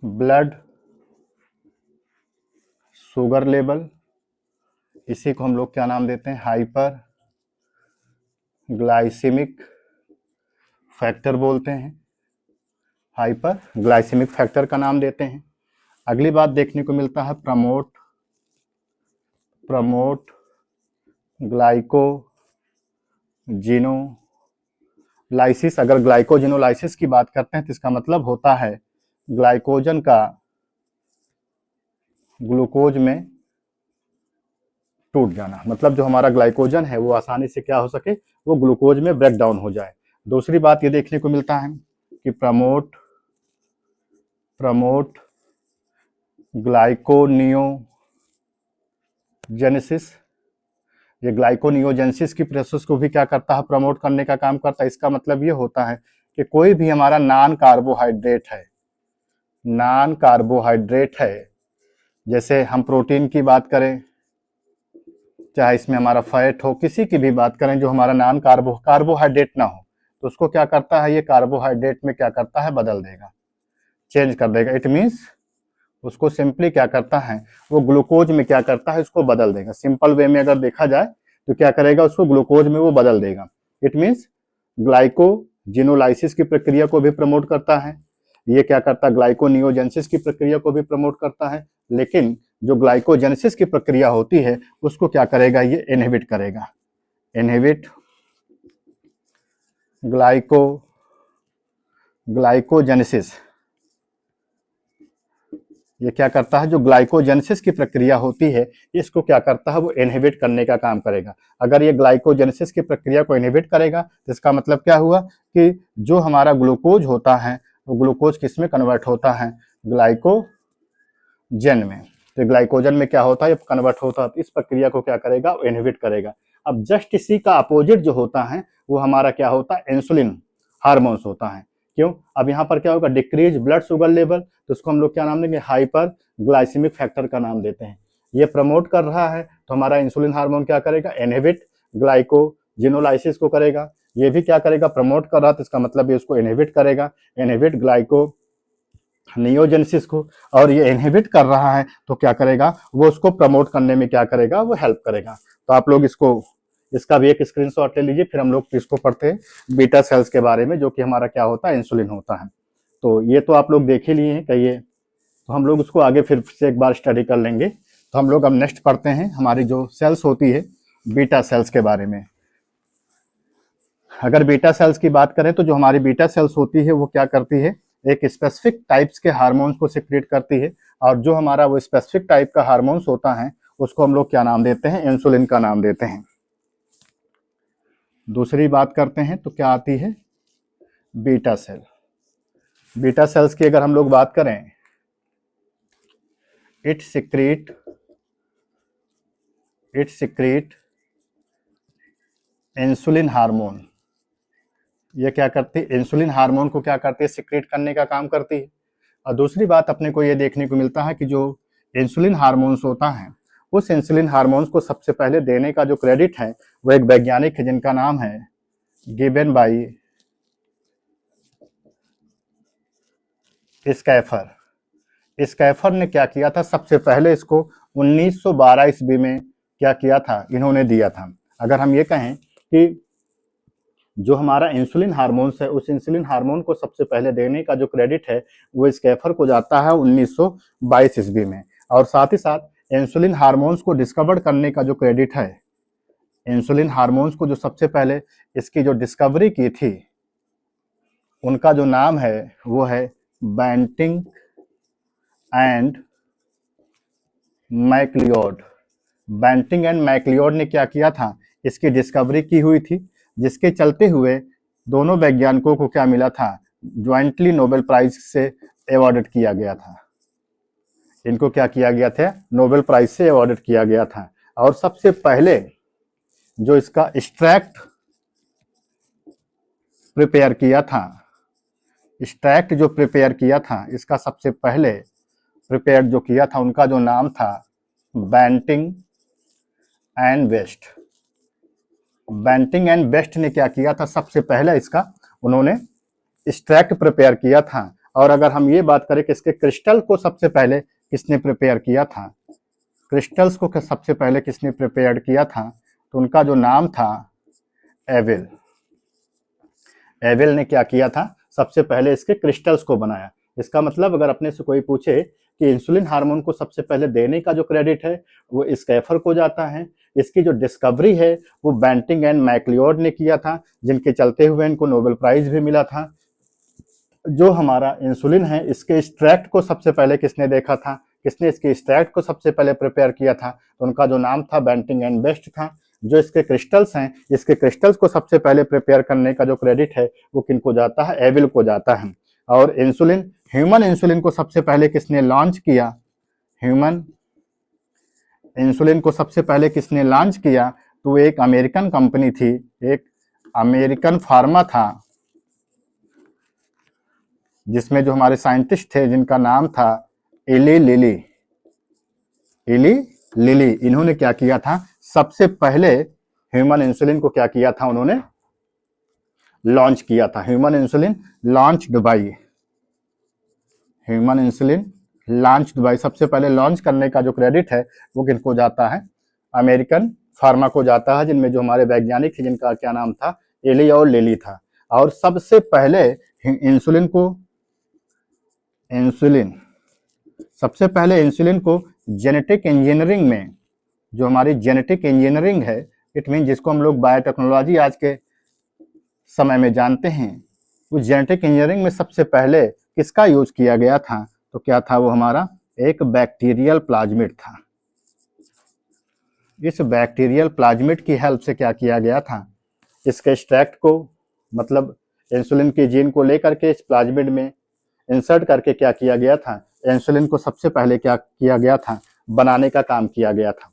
ब्लड शुगर लेवल, इसी को हम लोग क्या नाम देते हैं, हाइपर ग्लाइसेमिक फैक्टर बोलते हैं, हाइपर ग्लाइसेमिक फैक्टर का नाम देते हैं। अगली बात देखने को मिलता है प्रमोट ग्लाइकोजिनोलाइसिस। अगर ग्लाइकोजिनोलाइसिस की बात करते हैं तो इसका मतलब होता है ग्लाइकोजन का ग्लूकोज में टूट जाना, मतलब जो हमारा ग्लाइकोजन है वो आसानी से क्या हो सके, वो ग्लूकोज में ब्रेक डाउन हो जाए। दूसरी बात ये देखने को मिलता है कि प्रमोट ग्लाइकोनियोजेनेसिस, ये ग्लाइकोनियोजेनेसिस की प्रोसेस को भी क्या करता है, प्रमोट करने का काम करता है। इसका मतलब ये होता है कि कोई भी हमारा नॉन कार्बोहाइड्रेट है, जैसे हम प्रोटीन की बात करें, चाहे इसमें हमारा फैट हो, किसी की भी बात करें जो हमारा नॉन कार्बोहाइड्रेट ना हो, तो उसको क्या करता है, ये कार्बोहाइड्रेट में क्या करता है, बदल देगा, चेंज कर देगा। इट मीन्स उसको सिंपली क्या करता है, वो ग्लूकोज में क्या करता है, इसको बदल देगा। सिंपल वे में अगर देखा जाए तो क्या करेगा, उसको ग्लूकोज में वो बदल देगा। इट मीन्स ग्लाइकोजिनोलाइसिस की प्रक्रिया को भी प्रमोट करता है, ये क्या करता है, ग्लाइकोनियोजेनेसिस की प्रक्रिया को भी प्रमोट करता है। लेकिन जो ग्लाइकोजेनेसिस की प्रक्रिया होती है उसको क्या करेगा, ये इनहिबिट करेगा। इनहिबिट ग्लाइकोजेनेसिस, ये क्या करता है, जो ग्लाइकोजेनेसिस की प्रक्रिया होती है इसको क्या करता है, वो इनहिबिट करने का काम करेगा। अगर ये ग्लाइकोजेनेसिस की प्रक्रिया को इनहिबिट करेगा तो इसका मतलब क्या हुआ कि जो हमारा ग्लूकोज होता है वो ग्लूकोज किस में कन्वर्ट होता है, ग्लाइकोजन में। तो ग्लाइकोजन में क्या होता है, कन्वर्ट होता है, इस प्रक्रिया को क्या करेगा, इनहिबिट करेगा। अब जस्ट इसी का अपोजिट जो होता है वो हमारा क्या होता है, इंसुलिन हार्मोन्स होता है। क्यों, अब यहाँ पर क्या होगा, डिक्रीज ब्लड शुगर लेवल, तो उसको हम लोग क्या नाम देंगे, हाइपर ग्लाइसेमिक फैक्टर का नाम देते हैं। ये प्रमोट कर रहा है तो हमारा इंसुलिन हार्मोन क्या करेगा, इनहिबिट ग्लाइकोजिनोलाइसिस को करेगा। ये भी क्या करेगा, प्रमोट कर रहा है तो इसका मतलब ये उसको इनहिबिट करेगा, इनहिबिट ग्लाइकोनियोजेनेसिस को। और ये इनहिबिट कर रहा है तो क्या करेगा, वो उसको प्रमोट करने में क्या करेगा, वो हेल्प करेगा। तो आप लोग इसका भी एक स्क्रीनशॉट ले लीजिए, फिर हम लोग इसको पढ़ते हैं बीटा सेल्स के बारे में, जो कि हमारा क्या होता है, इंसुलिन होता है। तो ये तो आप लोग देख ही लिए हैं कहिए, तो हम लोग उसको आगे फिर से एक बार स्टडी कर लेंगे। तो हम लोग अब नेक्स्ट पढ़ते हैं हमारी जो सेल्स होती है बीटा सेल्स के बारे में। अगर बीटा सेल्स की बात करें तो जो हमारी बीटा सेल्स होती है वो क्या करती है, एक स्पेसिफिक टाइप्स के हार्मोन्स को सिक्रेट करती है, और जो हमारा वो स्पेसिफिक टाइप का हार्मोन्स होता है उसको हम लोग क्या नाम देते हैं, इंसुलिन का नाम देते हैं। दूसरी बात करते हैं तो क्या आती है, बीटा सेल। बीटा सेल्स की अगर हम लोग बात करें, इट सिक्रीट इंसुलिन हार्मोन। ये क्या करती है, इंसुलिन हार्मोन को क्या करती है, सिक्रेट करने का काम करती है। और दूसरी बात अपने को ये देखने को मिलता है कि जो इंसुलिन हार्मोन्स होता है, उस इंसुलिन हार्मोन्स को सबसे पहले देने का जो क्रेडिट है वो एक वैज्ञानिक है जिनका नाम है गिबन बाई स्कैफर ने क्या किया था, सबसे पहले इसको 1912 ईस्वी में क्या किया था, इन्होंने दिया था। अगर हम ये कहें कि जो हमारा इंसुलिन हार्मोन्स है, उस इंसुलिन हार्मोन को सबसे पहले देने का जो क्रेडिट है वो स्कैफर को जाता है 1922 ईस्वी में। और साथ ही साथ इंसुलिन हार्मोन्स को डिस्कवर करने का जो क्रेडिट है, इंसुलिन हार्मोन्स को जो सबसे पहले इसकी जो डिस्कवरी की थी, उनका जो नाम है वो है Banting and Macleod. Banting and Macleod ने क्या किया था, इसकी डिस्कवरी की हुई थी, जिसके चलते हुए दोनों वैज्ञानिकों को क्या मिला था, ज्वाइंटली नोबेल प्राइज से अवॉर्डेड किया गया था। इनको क्या किया गया था, नोबेल प्राइज से अवॉर्डेड किया गया था। और सबसे पहले जो इसका एक्सट्रैक्ट प्रिपेयर किया था, एक्सट्रैक्ट जो प्रिपेयर किया था, इसका सबसे पहले प्रिपेयर जो किया था, उनका जो नाम था Banting and Best. Banting and Best ने क्या किया था, सबसे पहले इसका उन्होंने एक्सट्रैक्ट प्रिपेयर किया था। और अगर हम ये बात करें कि इसके क्रिस्टल को सबसे पहले किसने प्रिपेयर किया था, क्रिस्टल्स को सबसे पहले किसने प्रिपेयर किया था, तो उनका जो नाम था एविल। एविल ने क्या किया था, सबसे पहले इसके क्रिस्टल्स को बनाया। इसका मतलब अगर अपने से कोई पूछे कि इंसुलिन हार्मोन को सबसे पहले देने का जो क्रेडिट है वो स्कैफर को जाता है। इसकी जो डिस्कवरी है वो बेंटिंग एंड मैक्लियोड ने किया था, जिनके चलते हुए इनको नोबेल प्राइज भी मिला था। जो हमारा इंसुलिन है, इसके एक्सट्रैक्ट को सबसे पहले किसने देखा था, किसने इसके एक्सट्रैक्ट को सबसे पहले प्रिपेयर किया था, तो उनका जो नाम था बेंटिंग एंड बेस्ट था। जो इसके क्रिस्टल्स हैं, इसके क्रिस्टल्स को सबसे पहले प्रिपेयर करने का जो क्रेडिट है वो किनको जाता है, एविल को जाता है। और इंसुलिन, ह्यूमन इंसुलिन को सबसे पहले किसने लॉन्च किया, ह्यूमन इंसुलिन को सबसे पहले किसने लॉन्च किया, तो एक अमेरिकन कंपनी थी, एक अमेरिकन फार्मा था, जिसमें जो हमारे साइंटिस्ट थे जिनका नाम था एली लिली। एली लिली, इन्होंने क्या किया था, सबसे पहले ह्यूमन इंसुलिन को क्या किया था, उन्होंने लॉन्च किया था। Human insulin launch Dubai, human insulin launch Dubai, सबसे पहले लॉन्च करने का जो क्रेडिट है वो किनको जाता है, अमेरिकन फार्मा को जाता है, जिनमें जो हमारे वैज्ञानिक थे जिनका क्या नाम था, एली और लिली था। और सबसे पहले इंसुलिन को जेनेटिक इंजीनियरिंग में, जो हमारी जेनेटिक इंजीनियरिंग है, इट मीन जिसको हम लोग बायोटेक्नोलॉजी आज के समय में जानते हैं, उस जेनेटिक इंजीनियरिंग में सबसे पहले किसका यूज किया गया था, तो क्या था वो हमारा एक बैक्टीरियल प्लाज्मिड था। इस बैक्टीरियल प्लाज्मिड की हेल्प से क्या किया गया था, इसके एक्सट्रैक्ट को, मतलब इंसुलिन के जीन को लेकर के इस प्लाज्मिड में इंसर्ट करके क्या किया गया था, इंसुलिन को सबसे पहले क्या किया गया था, बनाने का काम किया गया था।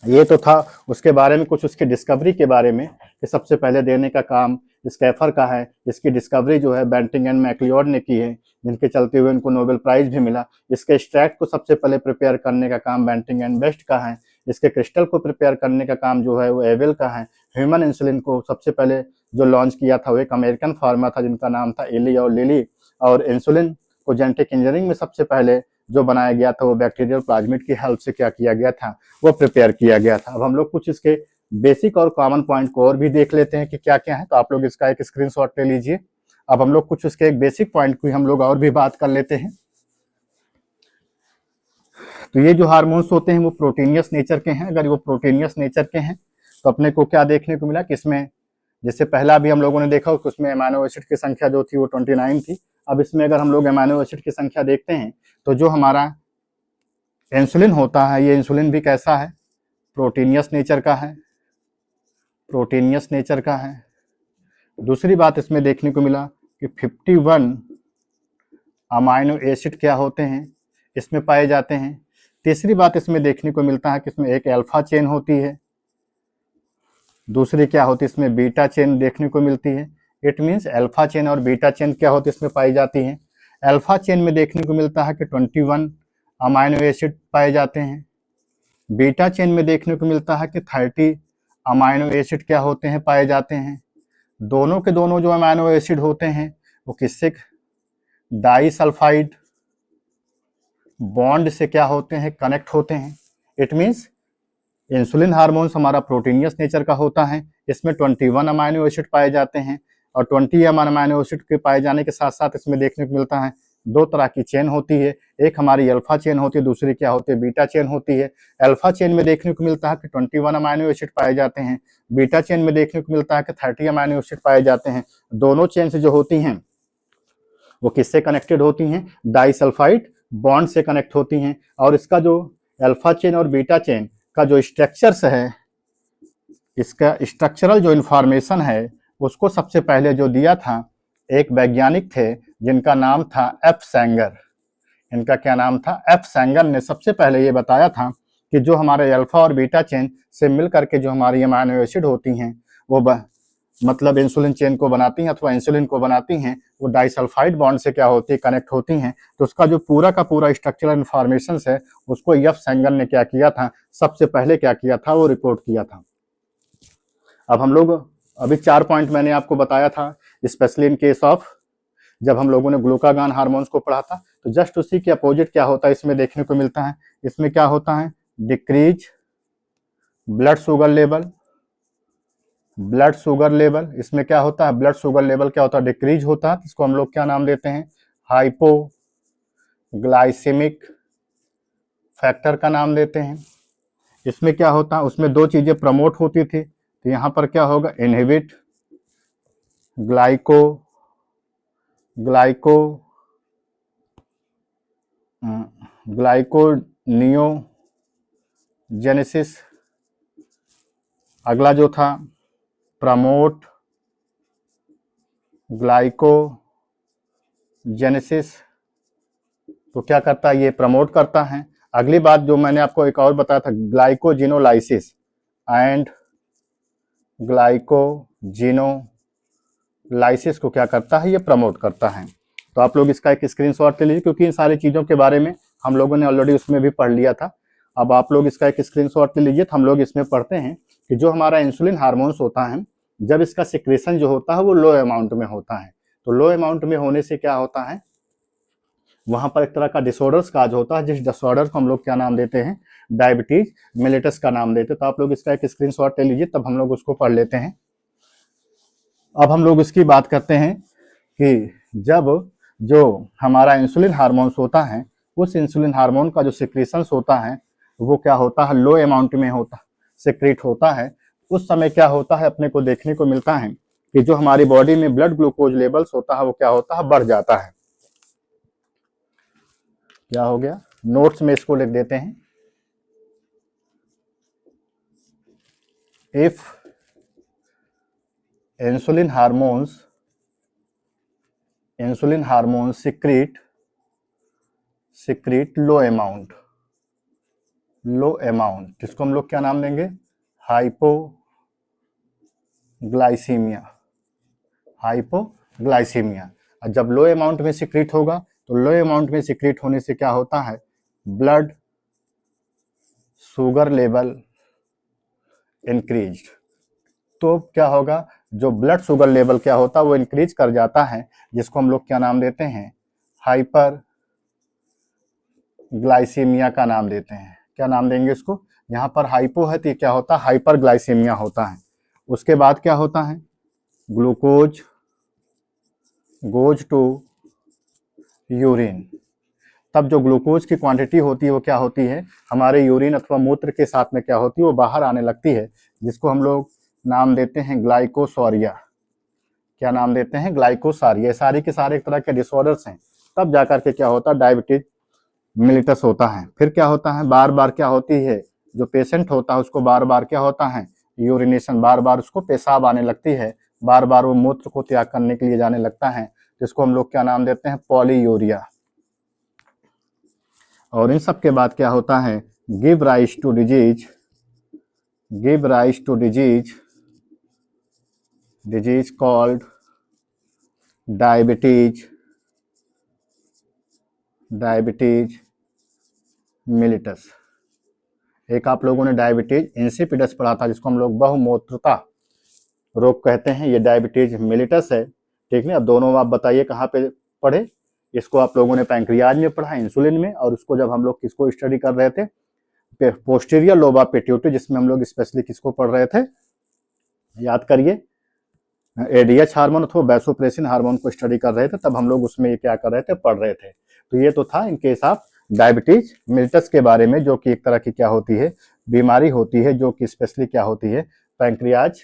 ये तो था उसके बारे में, कुछ उसकी डिस्कवरी के बारे में कि सबसे पहले देने का काम स्कैफर का है। इसकी डिस्कवरी जो है बेंटिंग एंड मैक्लियोड ने की है, जिनके चलते हुए उनको नोबेल प्राइज भी मिला। इसके एक्सट्रैक्ट को सबसे पहले प्रिपेयर करने का काम बेंटिंग एंड बेस्ट का है। इसके क्रिस्टल को प्रिपेयर करने का काम जो है वो एविल का है। ह्यूमन इंसुलिन को सबसे पहले जो लॉन्च किया था वो एक अमेरिकन फार्मा था, जिनका नाम था एली और लिली। और इंसुलिन को जेनेटिक इंजीनियरिंग में सबसे पहले जो बनाया गया था वो बैक्टीरियल प्लाज्मिड की हेल्प से क्या किया गया था, वो प्रिपेयर किया गया था। अब हम लोग कुछ इसके बेसिक और कॉमन पॉइंट को और भी देख लेते हैं कि क्या क्या है, तो आप लोग इसका एक स्क्रीनशॉट ले लीजिए। अब हम लोग कुछ इसके एक बेसिक पॉइंट की हम लोग और भी बात कर लेते हैं। तो ये जो हार्मोन्स होते हैं वो प्रोटीनियस नेचर के हैं। अगर वो प्रोटीनियस नेचर के हैं तो अपने को क्या देखने को मिला कि इसमें, जैसे पहला भी हम लोगों ने देखा कि उसमें अमाइनो एसिड की संख्या जो थी वो 29 थी। अब इसमें अगर हम लोग अमाइनो एसिड की संख्या देखते हैं तो जो हमारा इंसुलिन होता है, ये इंसुलिन भी कैसा है, प्रोटीनियस नेचर का है, प्रोटीनियस नेचर का है। दूसरी बात इसमें देखने को मिला कि 51 अमाइनो एसिड क्या होते हैं, इसमें पाए जाते हैं। तीसरी बात इसमें देखने को मिलता है कि इसमें एक अल्फा चेन होती है, दूसरी क्या होती है, इसमें बीटा चेन देखने को मिलती है। इट मीन्स अल्फा चेन और बीटा चेन क्या होती है, इसमें पाई जाती है। अल्फा चेन में देखने को मिलता है कि 21 अमाइनो एसिड पाए जाते हैं। बीटा चेन में देखने को मिलता है कि 30 अमाइनो एसिड क्या होते हैं, पाए जाते हैं। दोनों के दोनों जो अमाइनो एसिड होते हैं वो किससे, डाइसल्फाइड बॉन्ड से क्या होते हैं, कनेक्ट होते हैं। इट मीन्स इंसुलिन हार्मोन्स हमारा प्रोटीनियस नेचर का होता है। इसमें 21 अमाइनो एसिड पाए जाते हैं और 20 अमाइनो एसिड के पाए जाने के साथ साथ इसमें देखने को मिलता है दो तरह की चेन होती है। एक हमारी अल्फा चेन होती है, दूसरी क्या होती है, बीटा चेन होती है। अल्फा चेन में देखने को मिलता है कि 21 अमाइनो एसिड पाए जाते हैं, बीटा चेन में देखने को मिलता है कि 30 अमाइनो एसिड पाए जाते हैं। दोनों चेन से जो होती हैं वो किससे कनेक्टेड होती हैं, डाइसल्फाइड बॉन्ड से कनेक्ट होती हैं। और इसका जो अल्फा चेन और बीटा चेन का जो स्ट्रक्चर्स है, इसका स्ट्रक्चरल जो इंफॉर्मेशन है उसको सबसे पहले जो दिया था एक वैज्ञानिक थे जिनका नाम था एफ सेंगर। इनका क्या नाम था, एफ सेंगर ने सबसे पहले ये बताया था कि जो हमारे अल्फा और बीटा चेन से मिल करके जो हमारी अमाइनो एसिड होती हैं वो मतलब इंसुलिन चेन को बनाती हैं अथवा इंसुलिन को बनाती हैं, वो डाइसल्फाइड बॉन्ड से क्या होती है, कनेक्ट होती हैं। तो उसका जो पूरा का पूरा स्ट्रक्चरल इन्फॉर्मेशन है उसको एफ सेंगर ने क्या किया था, सबसे पहले क्या किया था, वो रिकॉर्ड किया था। अब हम लोग अभी 4 पॉइंट मैंने आपको बताया था, स्पेशली इन केस ऑफ जब हम लोगों ने ग्लूकागॉन हार्मोन्स को पढ़ा था, तो जस्ट उसी के अपोजिट क्या होता है इसमें देखने को मिलता है। इसमें क्या होता है, decrease blood sugar level, blood sugar level, इसमें क्या होता है, ब्लड शुगर लेवल क्या होता है, डिक्रीज होता है। इसको हम लोग क्या नाम देते हैं, हाइपो ग्लाइसेमिक फैक्टर का नाम देते हैं। इसमें क्या होता है, उसमें दो चीजें प्रमोट होती थी, तो यहाँ पर क्या होगा, इनहिबिट ग्लाइको ग्लाइको ग्लाइकोनियोजेनेसिस। अगला जो था प्रमोट ग्लाइकोजेनेसिस, तो क्या करता है, ये प्रमोट करता है। अगली बात जो मैंने आपको एक और बताया था, ग्लाइकोजिनोलाइसिस एंड ग्लाइकोजिनोलाइसिस को क्या करता है, ये प्रमोट करता है। तो आप लोग इसका एक स्क्रीनशॉट ले लीजिए, क्योंकि इन सारी चीज़ों के बारे में हम लोगों ने ऑलरेडी उसमें भी पढ़ लिया था। अब आप लोग इसका एक स्क्रीनशॉट ले लीजिए। तो हम लोग इसमें पढ़ते हैं कि जो हमारा इंसुलिन हार्मोन्स होता है, जब इसका सिक्रेशन जो होता है वो लो अमाउंट में होता है, तो लो अमाउंट में होने से क्या होता है, वहां पर एक तरह का डिसऑर्डर्स काज होता है, जिस डिसऑर्डर को हम लोग क्या नाम देते हैं, डायबिटीज मिलेटस का नाम देते हैं। तो आप लोग इसका एक स्क्रीनशॉट ले लीजिए, तब हम लोग उसको पढ़ लेते हैं। अब हम लोग इसकी बात करते हैं कि जब जो हमारा इंसुलिन हार्मोन्स होता है, उस इंसुलिन हार्मोन का जो सिक्रेशंस होता है वो क्या होता है, लो अमाउंट में होता सिक्रेट होता है। उस समय क्या होता है, अपने को देखने को मिलता है कि जो हमारी बॉडी में ब्लड ग्लूकोज लेवल्स होता है वो क्या होता है, बढ़ जाता है। क्या हो गया, नोट्स में इसको लिख देते हैं। If insulin hormones secrete low amount, जिसको हम लोग क्या नाम देंगे, हाइपोग्लाइसीमिया। और जब लो अमाउंट में सिक्रीट होगा, तो लो अमाउंट में सिक्रीट होने से क्या होता है, ब्लड शुगर लेवल इंक्रीज्ड। तो क्या होगा, जो ब्लड शुगर लेवल क्या होता है वो इंक्रीज कर जाता है, जिसको हम लोग क्या नाम देते हैं, हाइपर ग्लाइसीमिया का नाम देते हैं। क्या नाम देंगे इसको, यहाँ पर हाइपो है तो क्या होता है, हाइपर ग्लाइसीमिया होता है। उसके बाद क्या होता है, ग्लूकोज गोज टू यूरिन। तब जो ग्लूकोज की क्वांटिटी होती है वो क्या होती है, हमारे यूरिन अथवा मूत्र के साथ में क्या होती है, वो बाहर आने लगती है, जिसको हम लोग नाम देते हैं ग्लाइकोसोरिया। क्या नाम देते हैं, ग्लाइकोसारिया। सारी के सारे एक तरह के डिसऑर्डर्स हैं। तब जाकर के क्या होता है, डायबिटीज मिलिटस होता है। फिर क्या होता है, बार बार क्या होती है, जो पेशेंट होता है उसको बार बार क्या होता है, यूरिनेशन, बार बार उसको पेशाब आने लगती है, बार बार वो मूत्र को त्याग करने के लिए जाने लगता है, जिसको हम लोग क्या नाम देते हैं, पॉलीयूरिया। और इन सब के बाद क्या होता है, give rise to disease called diabetes mellitus. एक आप लोगों ने डायबिटीज इंसिपिडस पढ़ा था, जिसको हम लोग बहुमूत्रता रोग कहते हैं, ये डायबिटीज मिलिटस है। ठीक है, अब दोनों आप बताइए कहाँ पे पढ़े। इसको आप लोगों ने पैंक्रियाज में पढ़ा, इंसुलिन में, और उसको जब हम लोग किसको स्टडी कर रहे थे, पोस्टीरियर लोब ऑफ पिट्यूटरी, जिसमें हम लोग स्पेशली किसको पढ़ रहे थे, याद करिए, एडीएच हार्मोन अथवा वैसोप्रेसिन हार्मोन को स्टडी कर रहे थे। तब हम लोग उसमें ये क्या कर रहे थे, पढ़ रहे थे। तो ये तो था इन केस ऑफ डायबिटीज मिलिटस के बारे में, जो कि एक तरह की क्या होती है, बीमारी होती है, जो कि स्पेशली क्या होती है, पैंक्रियाज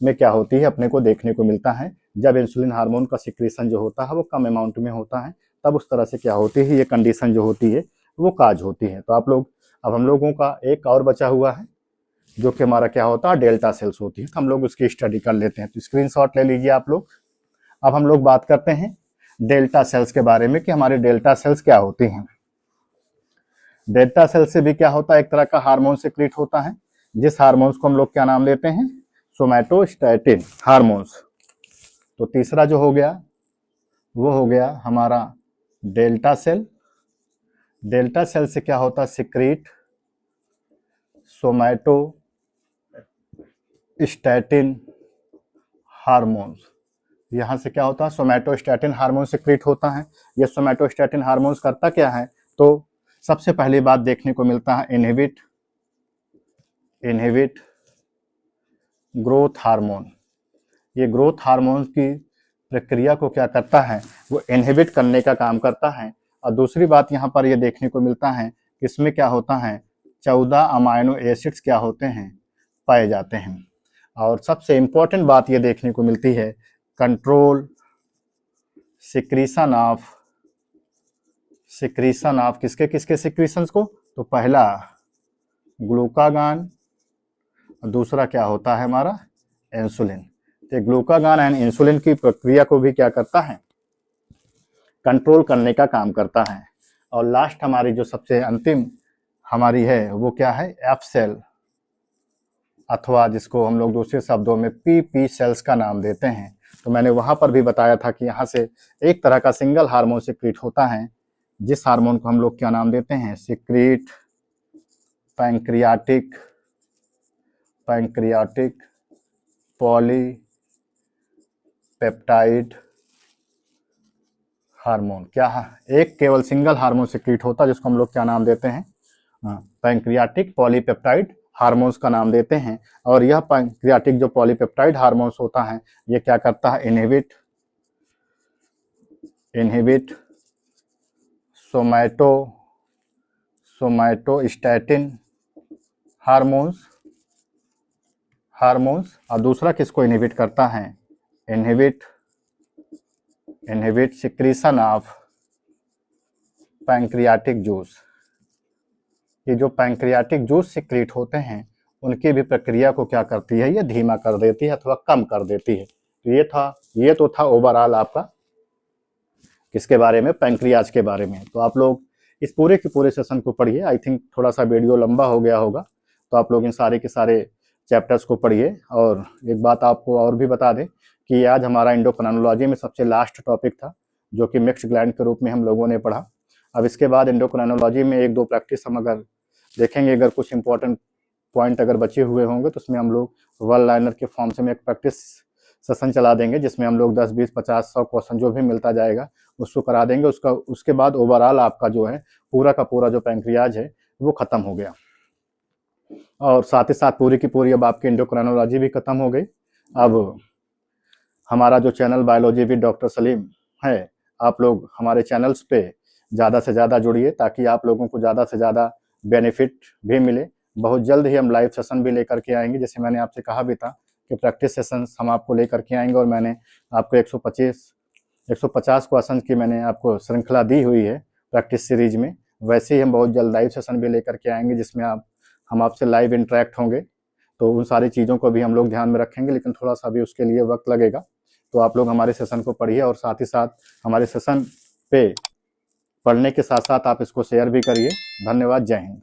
में क्या होती है, अपने को देखने को मिलता है। जब इंसुलिन हार्मोन का सिक्रेशन जो होता है वो कम अमाउंट में होता है, तब उस तरह से क्या होती है, ये कंडीशन जो होती है वो काज होती है। तो आप लोग, अब हम लोगों का एक और बचा हुआ है, जो कि हमारा क्या होता है, डेल्टा सेल्स होती है। तो हम लोग उसकी स्टडी कर लेते हैं। तो स्क्रीनशॉट ले लीजिए आप लोग। अब हम लोग बात करते हैं डेल्टा सेल्स के बारे में, कि हमारे डेल्टा सेल्स क्या होती हैं। डेल्टा सेल से भी क्या होता है, एक तरह का हार्मोन सिक्रीट होता है, जिस हार्मोन्स को हम लोग क्या नाम देते हैं, सोमैटोस्टैटिन हार्मोन्स। तो तीसरा जो हो गया वो हो गया हमारा डेल्टा सेल। डेल्टा सेल से क्या होता है, सिक्रीट सोमैटोस्टैटिन हार्मोन्स। यहाँ से क्या होता है, सोमैटोस्टैटिन हार्मोन सिक्रीट होता है। ये सोमैटोस्टैटिन हार्मोन्स करता क्या है, तो सबसे पहली बात देखने को मिलता है, इनहिबिट ग्रोथ हार्मोन। ये ग्रोथ हार्मोन की प्रक्रिया को क्या करता है, वो इनहिबिट करने का काम करता है। और दूसरी बात यहाँ पर ये देखने को मिलता है कि इसमें क्या होता है, 14 अमाइनो एसिड्स क्या होते हैं, पाए जाते हैं। और सबसे इम्पोर्टेंट बात ये देखने को मिलती है, कंट्रोल सिक्रीशन ऑफ किसके किसके सिक्रीशंस को, तो पहला ग्लूकागान, दूसरा क्या होता है हमारा इंसुलिन। तो ग्लूकागान एंड इंसुलिन की प्रक्रिया को भी क्या करता है, कंट्रोल करने का काम करता है। और लास्ट हमारी जो सबसे अंतिम हमारी है वो क्या है, एफ सेल, अथवा जिसको हम लोग दूसरे शब्दों में पी सेल्स का नाम देते हैं। तो मैंने वहां पर भी बताया था कि यहाँ से एक तरह का सिंगल हार्मोन सिक्रीट होता है, जिस हार्मोन को हम लोग क्या नाम देते हैं, सिक्रीट पैंक्रियाटिक पॉलीपेप्टाइड हार्मोन। क्या है, एक केवल सिंगल हार्मोन सिक्रीट होता है जिसको हम लोग क्या नाम देते हैं, पैंक्रियाटिक पॉलीपेप्टाइड हार्मोन्स का नाम देते हैं। और यह पैंक्रियाटिक जो पॉलीपेप्टाइड हार्मोन्स होता है ये क्या करता है, इनहिबिट सोमैटोस्टैटिन हार्मोन्स और दूसरा किसको इनहिबिट करता है, inhibit secretion of pancreatic juice. ये जो पैंक्रियाटिक जूस सिक्रीट होते हैं उनकी भी प्रक्रिया को क्या करती है, ये धीमा कर देती है अथवा कम कर देती है। तो ये तो था ओवरऑल आपका किसके बारे में, पैंक्रियाज के बारे में। तो आप लोग इस पूरे के पूरे सेशन को पढ़िए। आई थिंक थोड़ा सा वीडियो लंबा हो गया होगा, तो आप लोग इन सारे के सारे चैप्टर्स को पढ़िए। और एक बात आपको और भी बता दें कि आज हमारा एंडोक्राइनोलॉजी में सबसे लास्ट टॉपिक था, जो कि मिक्स्ड ग्लैंड के रूप में हम लोगों ने पढ़ा। अब इसके बाद एंडोक्राइनोलॉजी में एक दो प्रैक्टिस हम अगर देखेंगे, अगर कुछ इंपॉर्टेंट पॉइंट अगर बचे हुए होंगे तो उसमें हम लोग वन लाइनर के फॉर्म से में एक प्रैक्टिस सेशन चला देंगे, जिसमें हम लोग 10, 20, 50, 100 क्वेश्चन जो भी मिलता जाएगा उसको करा देंगे। उसके बाद ओवरऑल आपका जो है पूरा का पूरा जो पैंक्रियाज है वो खत्म हो गया। और साथ ही साथ पूरी की पूरी अब आपकी एंडोक्राइनोलॉजी भी खत्म हो गई। अब हमारा जो channel biology with doctor Salim है, आप लोग हमारे चैनल्स पे ज़्यादा से ज़्यादा जुड़िए ताकि आप लोगों को ज़्यादा से ज़्यादा बेनिफिट भी मिले। बहुत जल्द ही हम लाइव सेशन भी लेकर के आएंगे, जैसे मैंने आपसे कहा भी था कि प्रैक्टिस सेशंस हम आपको लेकर के आएंगे। और मैंने आपको 150 क्वेश्चन की मैंने आपको श्रृंखला दी हुई है प्रैक्टिस सीरीज में। वैसे ही हम बहुत जल्द लाइव सेशन भी लेकर के आएंगे, जिसमें हम आपसे लाइव इंटरेक्ट होंगे। तो उन सारी चीज़ों को भी हम लोग ध्यान में रखेंगे, लेकिन थोड़ा सा भी उसके लिए वक्त लगेगा। तो आप लोग हमारे सेशन को पढ़िए और साथ ही साथ हमारे सेशन पे पढ़ने के साथ साथ आप इसको शेयर भी करिए। धन्यवाद, जय हिंद।